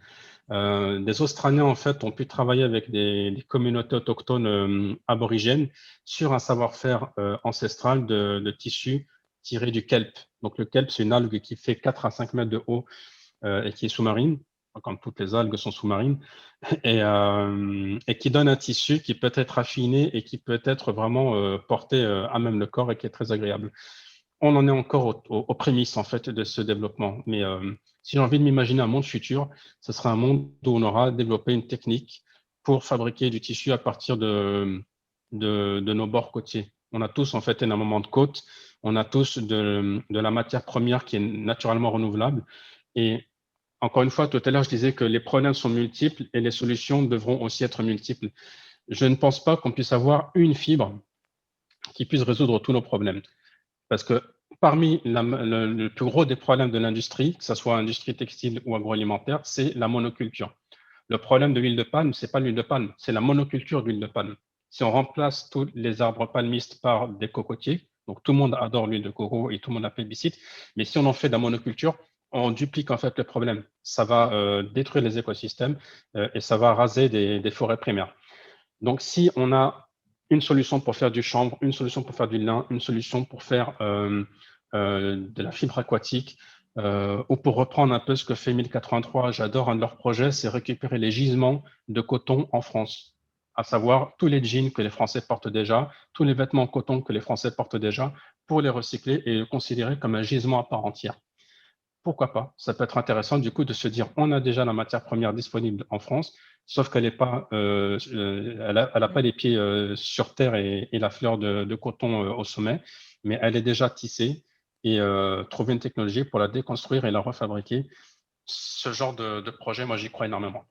Des Australiens, en fait, ont pu travailler avec des communautés autochtones aborigènes sur un savoir-faire ancestral de tissus tirés du kelp. Donc, le kelp, c'est une algue qui fait 4 à 5 mètres de haut et qui est sous-marine, comme toutes les algues sont sous-marines, et qui donne un tissu qui peut être affiné et qui peut être vraiment porté à même le corps et qui est très agréable. On en est encore aux prémices, en fait, de ce développement. Mais si j'ai envie de m'imaginer un monde futur, ce sera un monde où on aura développé une technique pour fabriquer du tissu à partir de nos bords côtiers. On a tous, en fait, énormément de côtes. On a tous de la matière première qui est naturellement renouvelable. Et encore une fois, tout à l'heure, je disais que les problèmes sont multiples et les solutions devront aussi être multiples. Je ne pense pas qu'on puisse avoir une fibre qui puisse résoudre tous nos problèmes. Parce que parmi le plus gros des problèmes de l'industrie, que ce soit industrie textile ou agroalimentaire, c'est la monoculture. Le problème de l'huile de palme, c'est pas l'huile de palme, c'est la monoculture d'huile de palme. Si on remplace tous les arbres palmistes par des cocotiers, donc tout le monde adore l'huile de coco et tout le monde la plébiscite, mais si on en fait de la monoculture, on duplique en fait le problème. Ça va détruire les écosystèmes et ça va raser des forêts primaires. Donc, si on a une solution pour faire du chanvre, une solution pour faire du lin, une solution pour faire de la fibre aquatique, ou pour reprendre un peu ce que fait 1083, j'adore un de leurs projets, c'est récupérer les gisements de coton en France, à savoir tous les jeans que les Français portent déjà, tous les vêtements en coton que les Français portent déjà, pour les recycler et les considérer comme un gisement à part entière. Pourquoi pas? Ça peut être intéressant du coup de se dire on a déjà la matière première disponible en France, sauf qu'elle n'est pas, elle a pas les pieds sur terre et la fleur de coton au sommet, mais elle est déjà tissée et trouver une technologie pour la déconstruire et la refabriquer. Ce genre de projet, moi j'y crois énormément.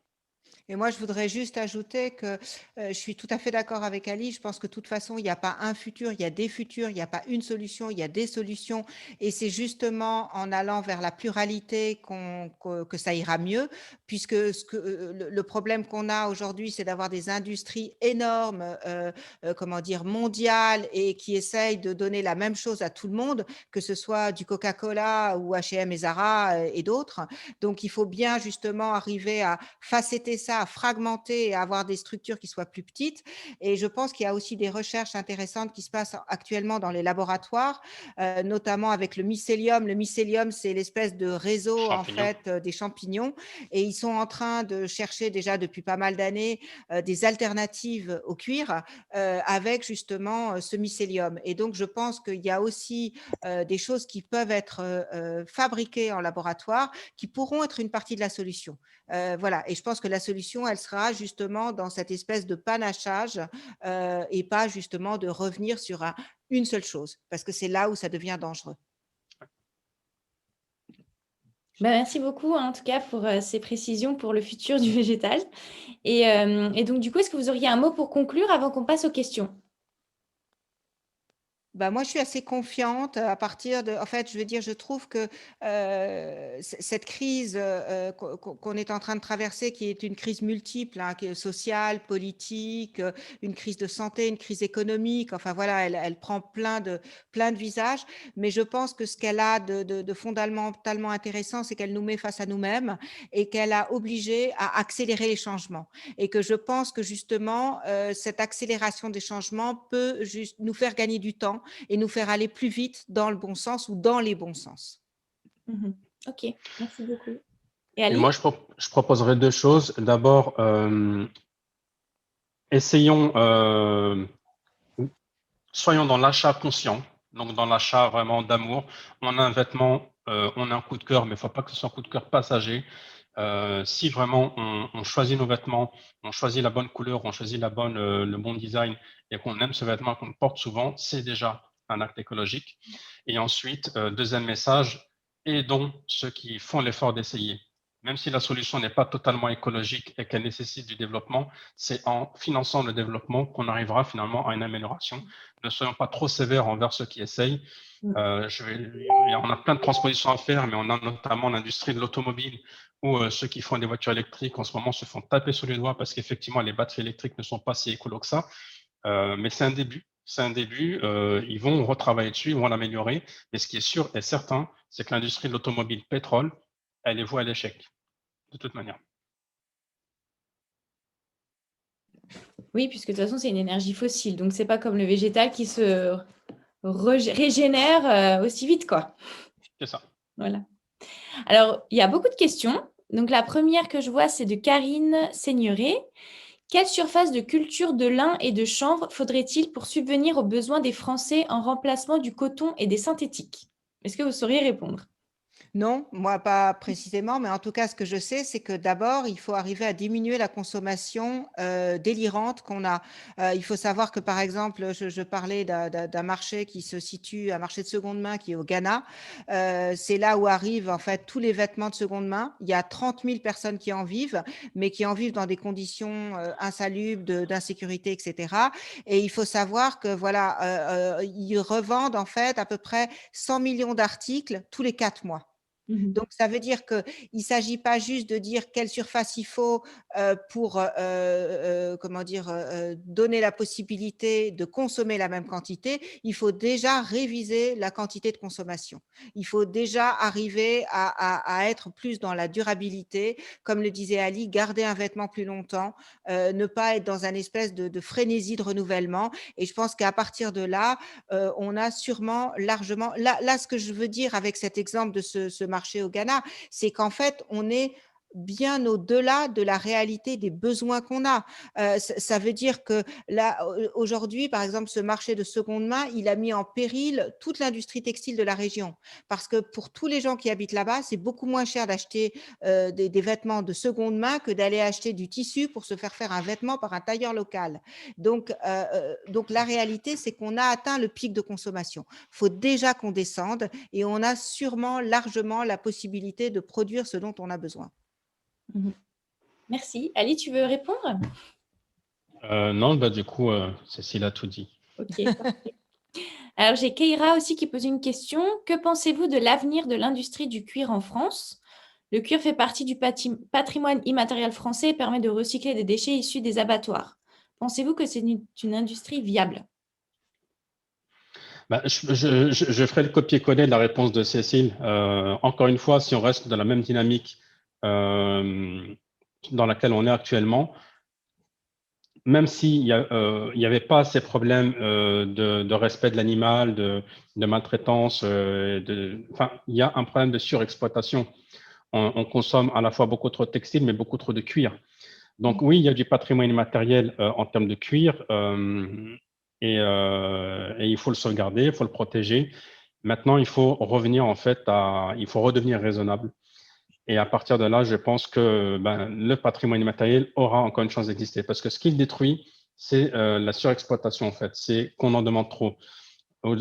Et moi, je voudrais juste ajouter que je suis tout à fait d'accord avec Ali. Je pense que de toute façon, il n'y a pas un futur, il y a des futurs, il n'y a pas une solution, il y a des solutions. Et c'est justement en allant vers la pluralité que ça ira mieux, puisque le problème qu'on a aujourd'hui, c'est d'avoir des industries énormes, comment dire, mondiales, et qui essayent de donner la même chose à tout le monde, que ce soit du Coca-Cola ou H&M et Zara et d'autres. Donc, il faut bien justement arriver à facetter ça, à fragmenter et à avoir des structures qui soient plus petites. Et je pense qu'il y a aussi des recherches intéressantes qui se passent actuellement dans les laboratoires, notamment avec le mycélium. Le mycélium, c'est l'espèce de réseau en Champignons. fait des champignons, et ils sont en train de chercher déjà depuis pas mal d'années des alternatives au cuir avec justement ce mycélium. Et donc, je pense qu'il y a aussi des choses qui peuvent être fabriquées en laboratoire qui pourront être une partie de la solution. Voilà. Et je pense que la solution, elle sera justement dans cette espèce de panachage et pas justement de revenir sur une seule chose, parce que c'est là où ça devient dangereux. Merci beaucoup, hein, en tout cas, pour ces précisions pour le futur du végétal. Et donc, du coup, est-ce que vous auriez un mot pour conclure avant qu'on passe aux questions? Moi, je suis assez confiante à partir de en fait, je veux dire, je trouve que, cette crise, qu'on est en train de traverser, qui est une crise multiple, hein, qui est sociale, politique, une crise de santé, une crise économique, enfin voilà, elle prend plein de visages. Mais je pense que ce qu'elle a de fondamentalement intéressant, c'est qu'elle nous met face à nous-mêmes et qu'elle a obligé à accélérer les changements. Et que je pense que justement, cette accélération des changements peut juste nous faire gagner du temps et nous faire aller plus vite dans le bon sens ou dans les bons sens. Ok, merci beaucoup. Et Et Ali? moi, je proposerais deux choses. D'abord, essayons, soyons dans l'achat conscient, donc dans l'achat vraiment d'amour. On a un vêtement, on a un coup de cœur, mais il ne faut pas que ce soit un coup de cœur passager. Si vraiment on choisit nos vêtements, on choisit la bonne couleur, on choisit le bon design et qu'on aime ce vêtement qu'on porte souvent, c'est déjà un acte écologique. Et ensuite, deuxième message, aidons ceux qui font l'effort d'essayer. Même si la solution n'est pas totalement écologique et qu'elle nécessite du développement, c'est en finançant le développement qu'on arrivera finalement à une amélioration. Ne soyons pas trop sévères envers ceux qui essayent. On a plein de transpositions à faire, mais on a notamment l'industrie de l'automobile où ceux qui font des voitures électriques en ce moment se font taper sur les doigts parce qu'effectivement, les batteries électriques ne sont pas si écolo que ça. Mais c'est un début. C'est un début. Ils vont retravailler dessus, ils vont l'améliorer. Mais ce qui est sûr et certain, c'est que l'industrie de l'automobile pétrole, elle est vouée à l'échec, de toute manière. Oui, puisque de toute façon, c'est une énergie fossile. Donc, c'est pas comme le végétal qui se régénère aussi vite, quoi. C'est ça. Voilà. Alors, il y a beaucoup de questions. Donc, la première que je vois, c'est de Karine Seigneuré. Quelle surface de culture de lin et de chanvre faudrait-il pour subvenir aux besoins des Français en remplacement du coton et des synthétiques? Est-ce que vous sauriez répondre? Non, moi pas précisément, mais en tout cas, ce que je sais, c'est que d'abord, il faut arriver à diminuer la consommation délirante qu'on a. Il faut savoir que, par exemple, je parlais d'un marché qui se situe, un marché de seconde main qui est au Ghana. C'est là où arrivent en fait tous les vêtements de seconde main. Il y a 30 000 personnes qui en vivent, mais qui en vivent dans des conditions insalubres, d'insécurité, etc. Et il faut savoir que voilà, ils revendent en fait à peu près 100 millions d'articles tous les 4 mois. Donc, ça veut dire qu'il ne s'agit pas juste de dire quelle surface il faut pour comment dire, donner la possibilité de consommer la même quantité. Il faut déjà réviser la quantité de consommation. Il faut déjà arriver à être plus dans la durabilité. Comme le disait Ali, garder un vêtement plus longtemps, ne pas être dans un espèce de frénésie de renouvellement. Et je pense qu'à partir de là, on a sûrement largement… Là, ce que je veux dire avec cet exemple de ce marché au Ghana, c'est qu'en fait, on est bien au-delà de la réalité des besoins qu'on a. Ça veut dire que là, aujourd'hui, par exemple, ce marché de seconde main, il a mis en péril toute l'industrie textile de la région. Parce que pour tous les gens qui habitent là-bas, c'est beaucoup moins cher d'acheter des vêtements de seconde main que d'aller acheter du tissu pour se faire un vêtement par un tailleur local. Donc la réalité, c'est qu'on a atteint le pic de consommation. Il faut déjà qu'on descende et on a sûrement largement la possibilité de produire ce dont on a besoin. Merci. Ali, tu veux répondre? Non, du coup, Cécile a tout dit. Ok, parfait. Alors, j'ai Keira aussi qui pose une question. Que pensez-vous de l'avenir de l'industrie du cuir en France? Le cuir fait partie du patrimoine immatériel français et permet de recycler des déchets issus des abattoirs. Pensez-vous que c'est une industrie viable? Je ferai le copier-coller de la réponse de Cécile. Encore une fois, si on reste dans la même dynamique dans laquelle on est actuellement, même s'il n'y avait pas ces problèmes de respect de l'animal, de maltraitance, il y a un problème de surexploitation. On consomme à la fois beaucoup trop de textiles, mais beaucoup trop de cuir. Donc oui, il y a du patrimoine immatériel en termes de cuir et il faut le sauvegarder, il faut le protéger. Maintenant, il faut revenir il faut redevenir raisonnable. Et à partir de là, je pense que le patrimoine immatériel aura encore une chance d'exister. Parce que ce qu'il détruit, c'est la surexploitation, en fait. C'est qu'on en demande trop.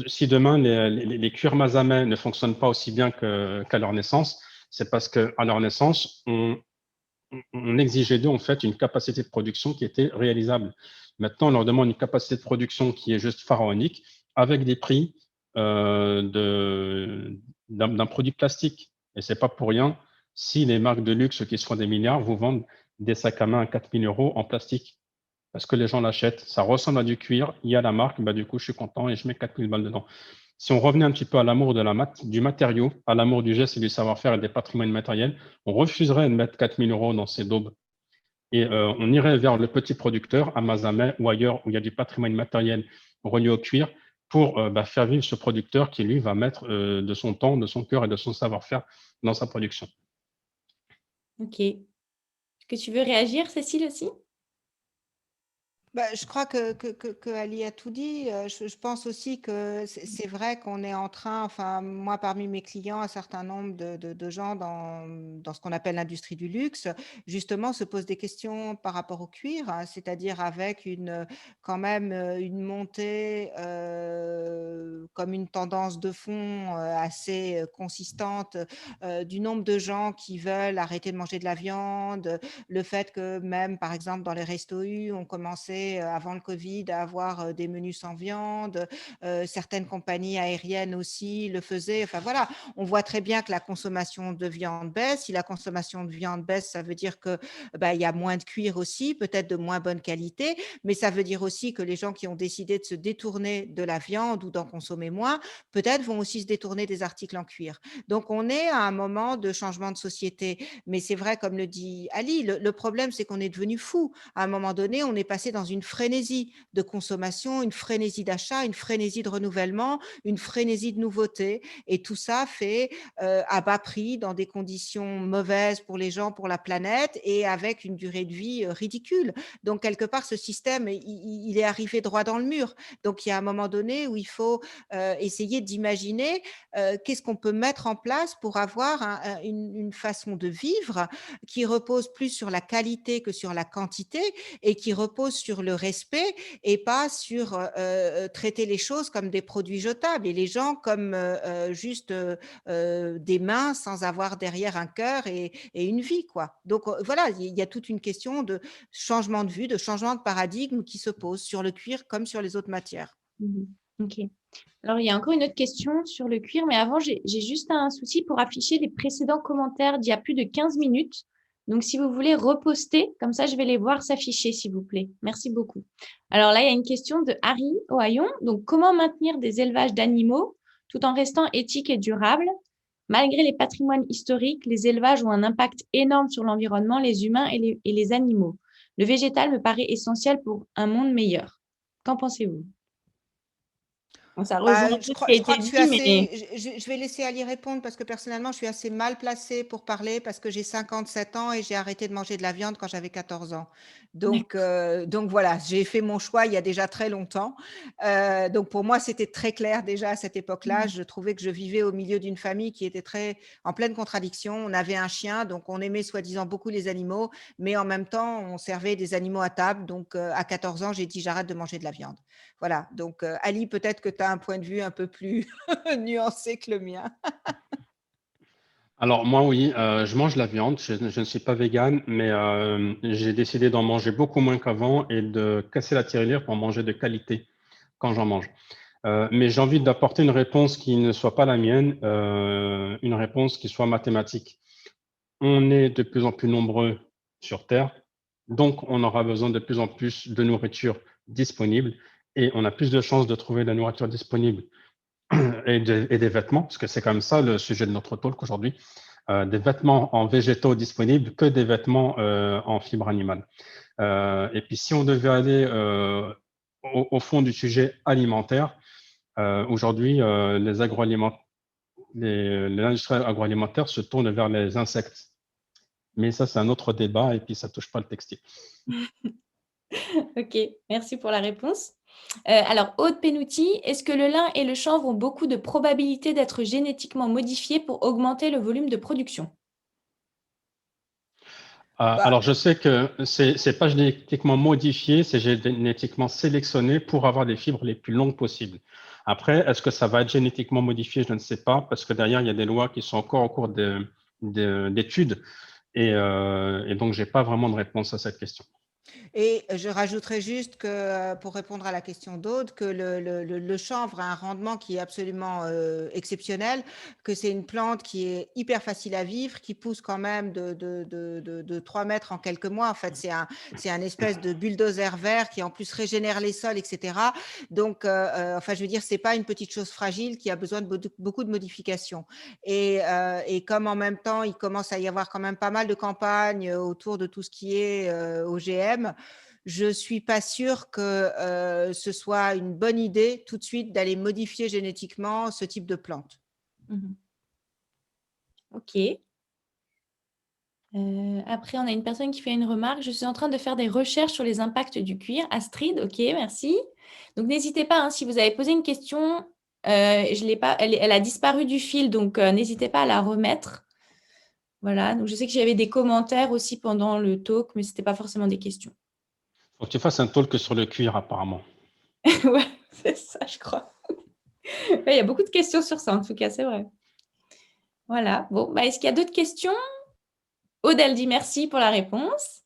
Si demain, les cuirs masamais ne fonctionnent pas aussi bien qu'à leur naissance, C'est parce qu'à leur naissance, on exigeait d'eux en fait une capacité de production qui était réalisable. Maintenant, on leur demande une capacité de production qui est juste pharaonique avec des prix d'un produit plastique. Et c'est pas pour rien si les marques de luxe qui se font des milliards vous vendent des sacs à main à 4 000 € en plastique. Parce que les gens l'achètent, ça ressemble à du cuir, il y a la marque, du coup, je suis content et je mets 4 000 balles dedans. Si on revenait un petit peu à l'amour du matériau, à l'amour du geste et du savoir-faire et des patrimoines matériels, on refuserait de mettre 4 000 € dans ces daubes. Et on irait vers le petit producteur, à Mazamet ou ailleurs, où il y a du patrimoine matériel relié au cuir, pour faire vivre ce producteur qui, lui, va mettre de son temps, de son cœur et de son savoir-faire dans sa production. Ok. Est-ce que tu veux réagir, Cécile, aussi? Je crois que Ali a tout dit. Je pense aussi que c'est vrai qu'on est en train, enfin, moi, parmi mes clients, un certain nombre de gens dans ce qu'on appelle l'industrie du luxe, justement, se posent des questions par rapport au cuir, hein, c'est-à-dire avec quand même une montée comme une tendance de fond assez consistante du nombre de gens qui veulent arrêter de manger de la viande, le fait que même, par exemple, dans les restos U, on commençait avant le Covid à avoir des menus sans viande. Certaines compagnies aériennes aussi le faisaient. Enfin voilà, on voit très bien que la consommation de viande baisse. Si la consommation de viande baisse, ça veut dire que il y a moins de cuir aussi, peut-être de moins bonne qualité, mais ça veut dire aussi que les gens qui ont décidé de se détourner de la viande ou d'en consommer moins, peut-être vont aussi se détourner des articles en cuir. Donc on est à un moment de changement de société. Mais c'est vrai, comme le dit Ali, le problème, c'est qu'on est devenu fou. À un moment donné, on est passé dans une frénésie de consommation, une frénésie d'achat, une frénésie de renouvellement, une frénésie de nouveautés. Et tout ça fait à bas prix, dans des conditions mauvaises pour les gens, pour la planète, et avec une durée de vie ridicule. Donc, quelque part, ce système, il est arrivé droit dans le mur. Donc, il y a un moment donné où il faut essayer d'imaginer qu'est-ce qu'on peut mettre en place pour avoir une façon de vivre qui repose plus sur la qualité que sur la quantité et qui repose sur le respect et pas sur traiter les choses comme des produits jetables et les gens comme juste des mains sans avoir derrière un cœur et une vie, quoi. Donc voilà, il y a toute une question de changement de vue, de changement de paradigme qui se pose sur le cuir comme sur les autres matières. Ok. Alors, il y a encore une autre question sur le cuir, mais avant, j'ai juste un souci pour afficher les précédents commentaires d'il y a plus de 15 minutes. Donc, si vous voulez reposter, comme ça, je vais les voir s'afficher, s'il vous plaît. Merci beaucoup. Alors là, il y a une question de Harry Ohayon. Donc, comment maintenir des élevages d'animaux tout en restant éthique et durable? Malgré les patrimoines historiques, les élevages ont un impact énorme sur l'environnement, les humains et les animaux. Le végétal me paraît essentiel pour un monde meilleur. Qu'en pensez-vous? Bon, ça rejoint un peu Je ce crois, qui a je crois été que je suis dit, mais assez. Je vais laisser Ali répondre parce que personnellement, je suis assez mal placée pour parler parce que j'ai 57 ans et j'ai arrêté de manger de la viande quand j'avais 14 ans. Donc voilà, j'ai fait mon choix il y a déjà très longtemps. Donc pour moi, c'était très clair déjà à cette époque-là. Je trouvais que je vivais au milieu d'une famille qui était très en pleine contradiction. On avait un chien, donc on aimait soi-disant beaucoup les animaux, mais en même temps, on servait des animaux à table. Donc à 14 ans, j'ai dit j'arrête de manger de la viande. Voilà, donc Ali, peut-être que tu as un point de vue un peu plus nuancé que le mien. Alors moi, oui, je mange la viande. Je ne suis pas végane, mais j'ai décidé d'en manger beaucoup moins qu'avant et de casser la tirelire pour manger de qualité quand j'en mange. Mais j'ai envie d'apporter une réponse qui ne soit pas la mienne, une réponse qui soit mathématique. On est de plus en plus nombreux sur Terre, donc on aura besoin de plus en plus de nourriture disponible et on a plus de chances de trouver de la nourriture disponible et des vêtements, parce que c'est comme ça le sujet de notre talk aujourd'hui, des vêtements en végétaux disponibles que des vêtements en fibre animale. Et puis si on devait aller au fond du sujet alimentaire, aujourd'hui l'industrie agroalimentaire se tourne vers les insectes. Mais ça, c'est un autre débat et puis ça ne touche pas le textile. Ok, merci pour la réponse. Alors, Aude Penouti, est-ce que le lin et le chanvre ont beaucoup de probabilité d'être génétiquement modifiés pour augmenter le volume de production? Alors, je sais que c'est pas génétiquement modifié, c'est génétiquement sélectionné pour avoir les fibres les plus longues possibles. Après, est-ce que ça va être génétiquement modifié? Je ne sais pas, parce que derrière, il y a des lois qui sont encore en cours d'études. Et donc, je n'ai pas vraiment de réponse à cette question. Et je rajouterais juste que, pour répondre à la question d'Aude, que le chanvre a un rendement qui est absolument exceptionnel, que c'est une plante qui est hyper facile à vivre, qui pousse quand même de 3 mètres en quelques mois. En fait, c'est un espèce de bulldozer vert qui en plus régénère les sols, etc. Donc, enfin, je veux dire, c'est pas une petite chose fragile qui a besoin de beaucoup de modifications. Et comme en même temps, il commence à y avoir quand même pas mal de campagnes autour de tout ce qui est OGM, je ne suis pas sûre que ce soit une bonne idée tout de suite d'aller modifier génétiquement ce type de plante. Ok. Après, on a une personne qui fait une remarque. Je suis en train de faire des recherches sur les impacts du cuir. Astrid, ok, merci. Donc, n'hésitez pas, hein, si vous avez posé une question, je l'ai pas, elle a disparu du fil, donc n'hésitez pas à la remettre. Voilà, donc je sais que j'avais des commentaires aussi pendant le talk, mais ce n'était pas forcément des questions. Faut que tu fasses un talk sur le cuir, apparemment. Ouais, c'est ça, je crois. Il y a beaucoup de questions sur ça, en tout cas, c'est vrai. Voilà. Bon, est-ce qu'il y a d'autres questions? Aude, elle dit merci pour la réponse.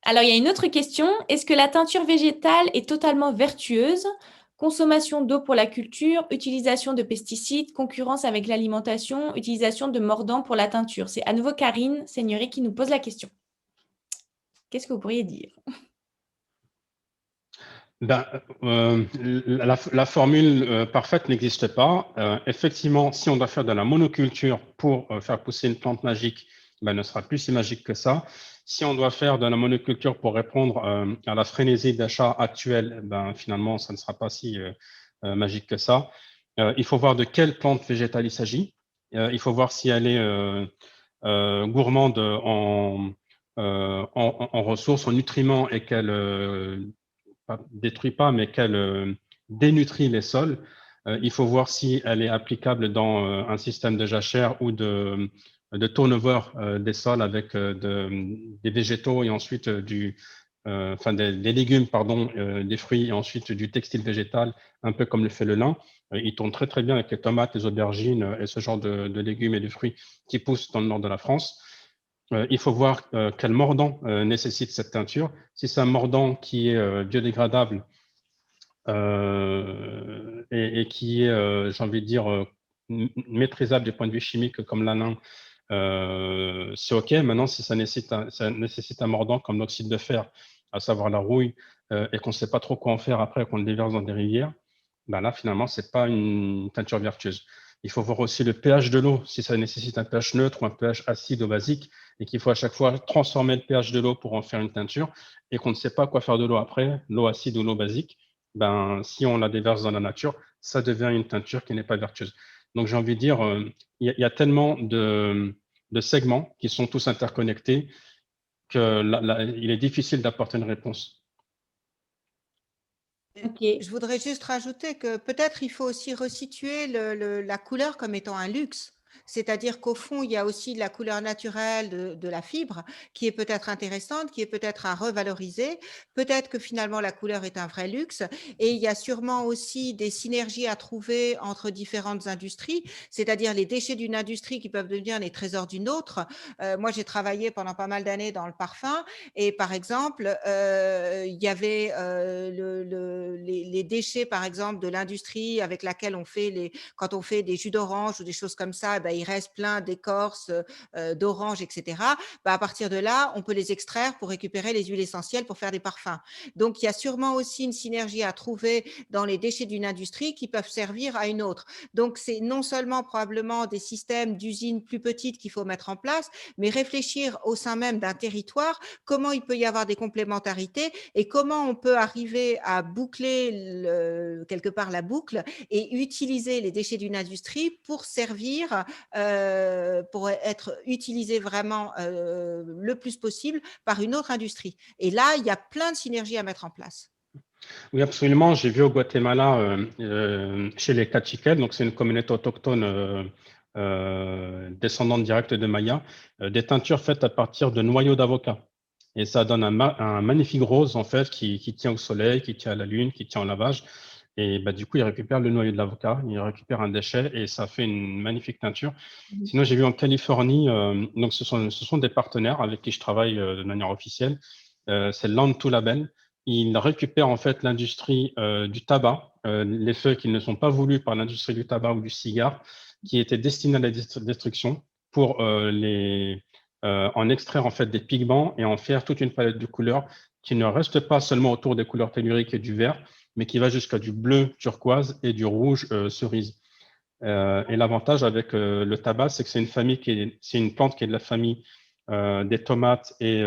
Alors, il y a une autre question. Est-ce que la teinture végétale est totalement vertueuse? Consommation d'eau pour la culture, utilisation de pesticides, concurrence avec l'alimentation, utilisation de mordants pour la teinture. C'est à nouveau Karine Seigneurie qui nous pose la question. Qu'est-ce que vous pourriez dire? La formule parfaite n'existe pas. Effectivement, si on doit faire de la monoculture pour faire pousser une plante magique, ne sera plus si magique que ça. Si on doit faire de la monoculture pour répondre à la frénésie d'achat actuelle, finalement, ça ne sera pas si magique que ça. Il faut voir de quelle plante végétale il s'agit. Il faut voir si elle est gourmande en ressources, en nutriments et qu'elle détruit pas, mais qu'elle dénutrit les sols. Il faut voir si elle est applicable dans un système de jachère ou de turnover des sols avec des végétaux et ensuite des légumes, pardon, des fruits et ensuite du textile végétal, un peu comme le fait le lin. Il tourne très très bien avec les tomates, les aubergines et ce genre de légumes et de fruits qui poussent dans le nord de la France. Il faut voir quel mordant nécessite cette teinture. Si c'est un mordant qui est biodégradable et qui est, j'ai envie de dire, maîtrisable du point de vue chimique comme l'ANIN, c'est OK. Maintenant, si ça nécessite un mordant comme l'oxyde de fer, à savoir la rouille, et qu'on ne sait pas trop quoi en faire après, qu'on le déverse dans des rivières, là, finalement, ce n'est pas une teinture vertueuse. Il faut voir aussi le pH de l'eau, si ça nécessite un pH neutre ou un pH acide ou basique, et qu'il faut à chaque fois transformer le pH de l'eau pour en faire une teinture, et qu'on ne sait pas quoi faire de l'eau après, l'eau acide ou l'eau basique, si on la déverse dans la nature, ça devient une teinture qui n'est pas vertueuse. Donc, j'ai envie de dire, il y a tellement de segments qui sont tous interconnectés qu'il est difficile d'apporter une réponse. Okay. Je voudrais juste rajouter que peut-être il faut aussi resituer la couleur comme étant un luxe. C'est-à-dire qu'au fond, il y a aussi de la couleur naturelle de la fibre qui est peut-être intéressante, qui est peut-être à revaloriser. Peut-être que finalement, la couleur est un vrai luxe. Et il y a sûrement aussi des synergies à trouver entre différentes industries, c'est-à-dire les déchets d'une industrie qui peuvent devenir les trésors d'une autre. Moi, j'ai travaillé pendant pas mal d'années dans le parfum et par exemple, il y avait les déchets, par exemple, de l'industrie avec laquelle on fait quand on fait des jus d'orange ou des choses comme ça, il reste plein d'écorces d'orange, etc. À partir de là, on peut les extraire pour récupérer les huiles essentielles pour faire des parfums. Donc, il y a sûrement aussi une synergie à trouver dans les déchets d'une industrie qui peuvent servir à une autre. Donc, c'est non seulement probablement des systèmes d'usines plus petites qu'il faut mettre en place, mais réfléchir au sein même d'un territoire, comment il peut y avoir des complémentarités et comment on peut arriver à boucler quelque part la boucle et utiliser les déchets d'une industrie pour servir, pour être utilisés vraiment le plus possible par une autre industrie. Et là, il y a plein de synergies à mettre en place. Oui, absolument. J'ai vu au Guatemala, chez les Cachiquel, donc c'est une communauté autochtone descendante directe de Maya, des teintures faites à partir de noyaux d'avocat. Et ça donne un magnifique rose, en fait, qui tient au soleil, qui tient à la lune, qui tient au lavage. Et du coup, ils récupèrent le noyau de l'avocat, ils récupèrent un déchet et ça fait une magnifique teinture. Sinon, j'ai vu en Californie, donc ce sont des partenaires avec qui je travaille de manière officielle. C'est Land to Label. Ils récupèrent en fait l'industrie du tabac, les feuilles qui ne sont pas voulues par l'industrie du tabac ou du cigare, qui étaient destinées à la destruction pour en extraire en fait des pigments et en faire toute une palette de couleurs qui ne reste pas seulement autour des couleurs telluriques et du vert, mais qui va jusqu'à du bleu turquoise et du rouge cerise. Et l'avantage avec le tabac, c'est que c'est une plante qui est de la famille des tomates et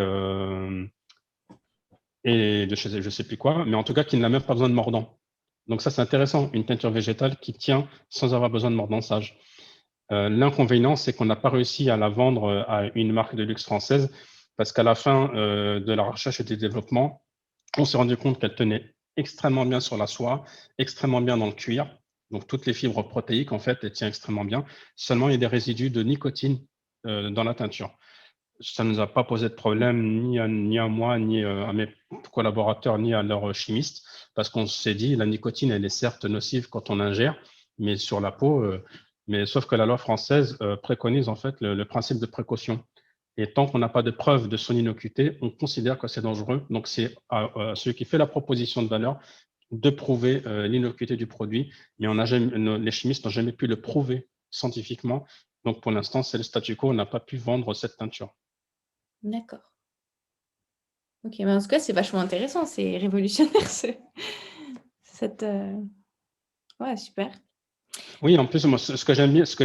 de je ne sais plus quoi, mais en tout cas qui n'a même pas besoin de mordant. Donc ça, c'est intéressant, une teinture végétale qui tient sans avoir besoin de mordançage. L'inconvénient, c'est qu'on n'a pas réussi à la vendre à une marque de luxe française parce qu'à la fin de la recherche et du développement, on s'est rendu compte qu'elle tenait extrêmement bien sur la soie, extrêmement bien dans le cuir. Donc, toutes les fibres protéiques, en fait, elles tiennent extrêmement bien. Seulement, il y a des résidus de nicotine dans la teinture. Ça ne nous a pas posé de problème ni à moi, ni à mes collaborateurs, ni à leurs chimistes, parce qu'on s'est dit, la nicotine, elle est certes nocive quand on ingère, mais sur la peau, mais sauf que la loi française préconise en fait le principe de précaution. Et tant qu'on n'a pas de preuve de son innocuité, on considère que c'est dangereux. Donc, c'est à celui qui fait la proposition de valeur de prouver l'innocuité du produit. Mais les chimistes n'ont jamais pu le prouver scientifiquement. Donc, pour l'instant, c'est le statu quo. On n'a pas pu vendre cette teinture. D'accord. Ok, mais en tout cas, c'est vachement intéressant, c'est révolutionnaire cette. Ouais, super. Oui, en plus, moi, ce que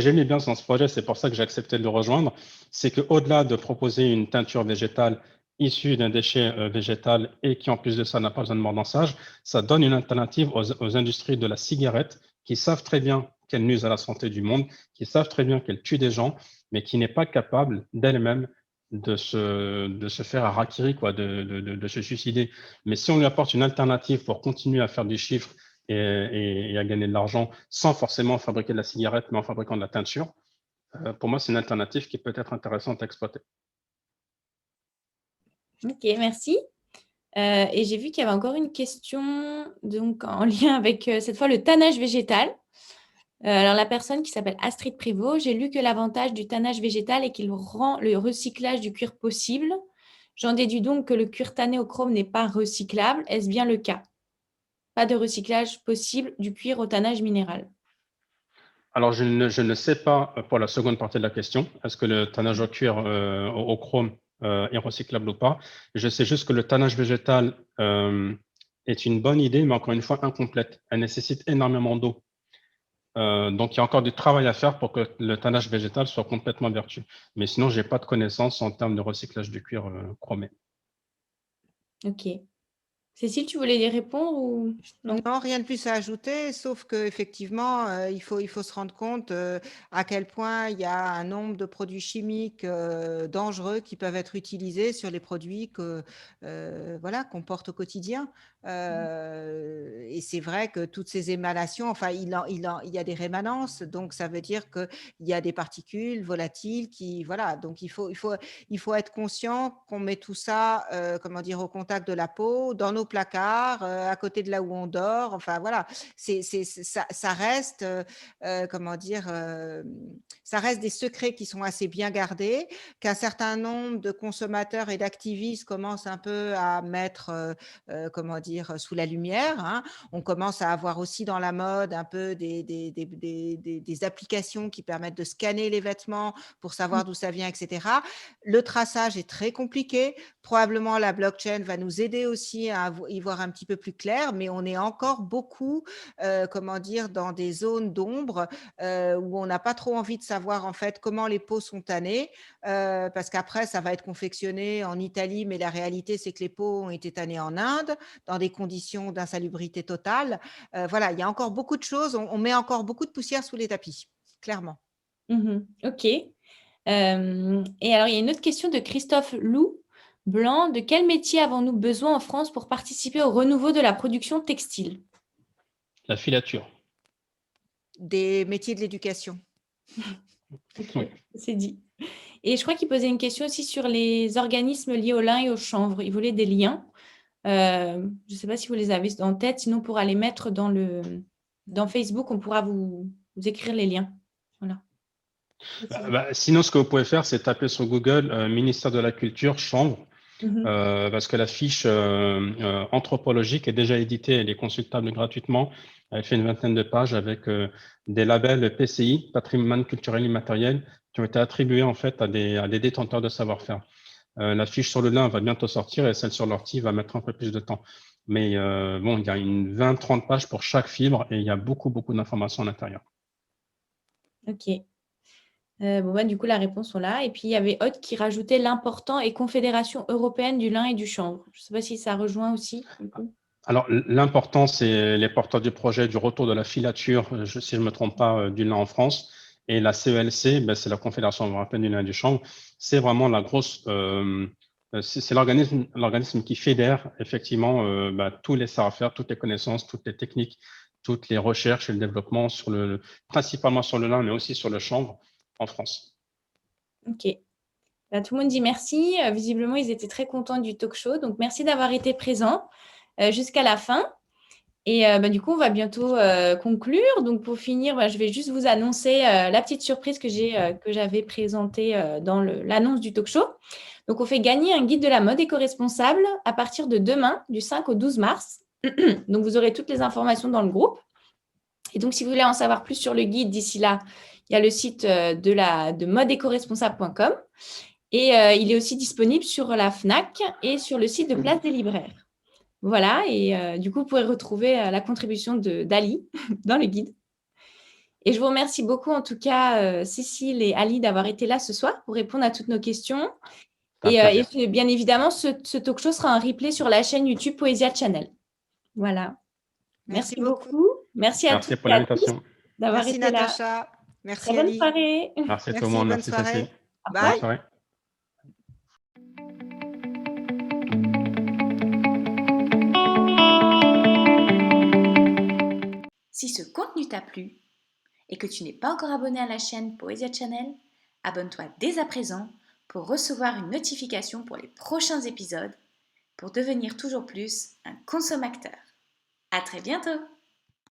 j'aimais bien dans ce projet, c'est pour ça que j'ai accepté de le rejoindre, c'est qu'au-delà de proposer une teinture végétale issue d'un déchet végétal et qui, en plus de ça, n'a pas besoin de mordançage, ça donne une alternative aux industries de la cigarette qui savent très bien qu'elles nuisent à la santé du monde, qui savent très bien qu'elles tuent des gens, mais qui n'est pas capable d'elles-mêmes de se faire harakiri, quoi, de se suicider. Mais si on lui apporte une alternative pour continuer à faire du chiffre et à gagner de l'argent sans forcément fabriquer de la cigarette, mais en fabriquant de la teinture, pour moi, c'est une alternative qui peut être intéressante à exploiter. Ok, merci. Et j'ai vu qu'il y avait encore une question donc, en lien avec cette fois le tannage végétal. Alors, la personne qui s'appelle Astrid Prévost, j'ai lu que l'avantage du tannage végétal est qu'il rend le recyclage du cuir possible. J'en déduis donc que le cuir tanné au chrome n'est pas recyclable. Est-ce bien le cas? Pas de recyclage possible du cuir au tannage minéral. Alors, je ne sais pas pour la seconde partie de la question, est-ce que le tannage au cuir au chrome est recyclable ou pas? Je sais juste que le tannage végétal est une bonne idée, mais encore une fois incomplète. Elle nécessite énormément d'eau. Donc, il y a encore du travail à faire pour que le tannage végétal soit complètement vertueux. Mais sinon, je n'ai pas de connaissances en termes de recyclage du cuir chromé. Ok. Cécile, tu voulais y répondre ou non? Non, rien de plus à ajouter, sauf qu'effectivement, il faut se rendre compte à quel point il y a un nombre de produits chimiques dangereux qui peuvent être utilisés sur les produits voilà, qu'on porte au quotidien. Et c'est vrai que toutes ces émanations, enfin, il y a des rémanences, donc ça veut dire qu'il y a des particules volatiles qui, voilà, donc il faut être conscient qu'on met tout ça, comment dire, au contact de la peau, dans nos placards, à côté de là où on dort. Enfin voilà, ça reste, comment dire, ça reste des secrets qui sont assez bien gardés, qu'un certain nombre de consommateurs et d'activistes commencent un peu à mettre, comment dire, sous la lumière. Hein. On commence à avoir aussi dans la mode un peu des applications qui permettent de scanner les vêtements pour savoir d'où ça vient, etc. Le traçage est très compliqué. Probablement, la blockchain va nous aider aussi à y voir un petit peu plus clair, mais on est encore beaucoup, comment dire, dans des zones d'ombre où on n'a pas trop envie de savoir en fait comment les peaux sont tannées, parce qu'après, ça va être confectionné en Italie, mais la réalité, c'est que les peaux ont été tannées en Inde, dans des conditions d'insalubrité totale. Voilà, il y a encore beaucoup de choses, on met encore beaucoup de poussière sous les tapis, clairement. Ok. Et alors, il y a une autre question de Christophe Loup Blanc. De quel métier avons-nous besoin en France pour participer au renouveau de la production textile? La filature. Des métiers de l'éducation. Ok, Oui. c'est dit. Et je crois qu'il posait une question aussi sur les organismes liés au lin et au chanvre. Il voulait des liens. Je ne sais pas si vous les avez en tête, sinon on pourra les mettre dans Facebook, on pourra vous écrire les liens. Voilà. Sinon, ce que vous pouvez faire, c'est taper sur Google ministère de la Culture, Chambre, Mhm. parce que la fiche anthropologique est déjà éditée, elle est consultable gratuitement. Elle fait une 20aine de pages avec des labels PCI, patrimoine culturel immatériel, qui ont été attribués en fait à des détenteurs de savoir-faire. La fiche sur le lin va bientôt sortir et celle sur l'ortie va mettre un peu plus de temps. Mais bon, il y a une 20-30 pages pour chaque fibre et il y a beaucoup d'informations à l'intérieur. Ok. Du coup, la réponse sont là. Et puis, il y avait Aude qui rajoutait l'important et Confédération européenne du lin et du chanvre. Je ne sais pas si ça rejoint aussi. Du coup. Alors, l'important, c'est les porteurs du projet du retour de la filature, si je ne me trompe pas, du lin en France. Et la CELC, c'est la Confédération européenne du lin et du chanvre. C'est vraiment la grosse... c'est l'organisme qui fédère effectivement tous les savoir-faire, toutes les connaissances, toutes les techniques, toutes les recherches et le développement principalement sur le lin, mais aussi sur le chanvre en France. Ok. Tout le monde dit merci. Visiblement, ils étaient très contents du talk show. Donc, merci d'avoir été présents jusqu'à la fin. Et du coup, on va bientôt conclure. Donc, pour finir, je vais juste vous annoncer la petite surprise que j'avais présentée dans l'annonce du talk show. Donc, on fait gagner un guide de la mode éco-responsable à partir de demain, du 5 au 12 mars. Donc, vous aurez toutes les informations dans le groupe. Et donc, si vous voulez en savoir plus sur le guide d'ici là, il y a le site de modeécoresponsable.com. Et il est aussi disponible sur la FNAC et sur le site de Place des Libraires. Voilà, et du coup, vous pourrez retrouver la contribution d'Ali dans le guide. Et je vous remercie beaucoup, en tout cas, Cécile et Ali, d'avoir été là ce soir pour répondre à toutes nos questions. Et bien évidemment, ce talk show sera un replay sur la chaîne YouTube Poesia Channel. Voilà. Merci beaucoup. Merci à tous pour l'invitation. d'avoir été Natacha. là. Merci Très bonne Ali. soirée. Merci à tout le monde. Bonne Merci soirée. Cécile. Bye. Bonne soirée. Si ce contenu t'a plu et que tu n'es pas encore abonné à la chaîne Poesia Channel, abonne-toi dès à présent pour recevoir une notification pour les prochains épisodes, pour devenir toujours plus un consommateur. À très bientôt!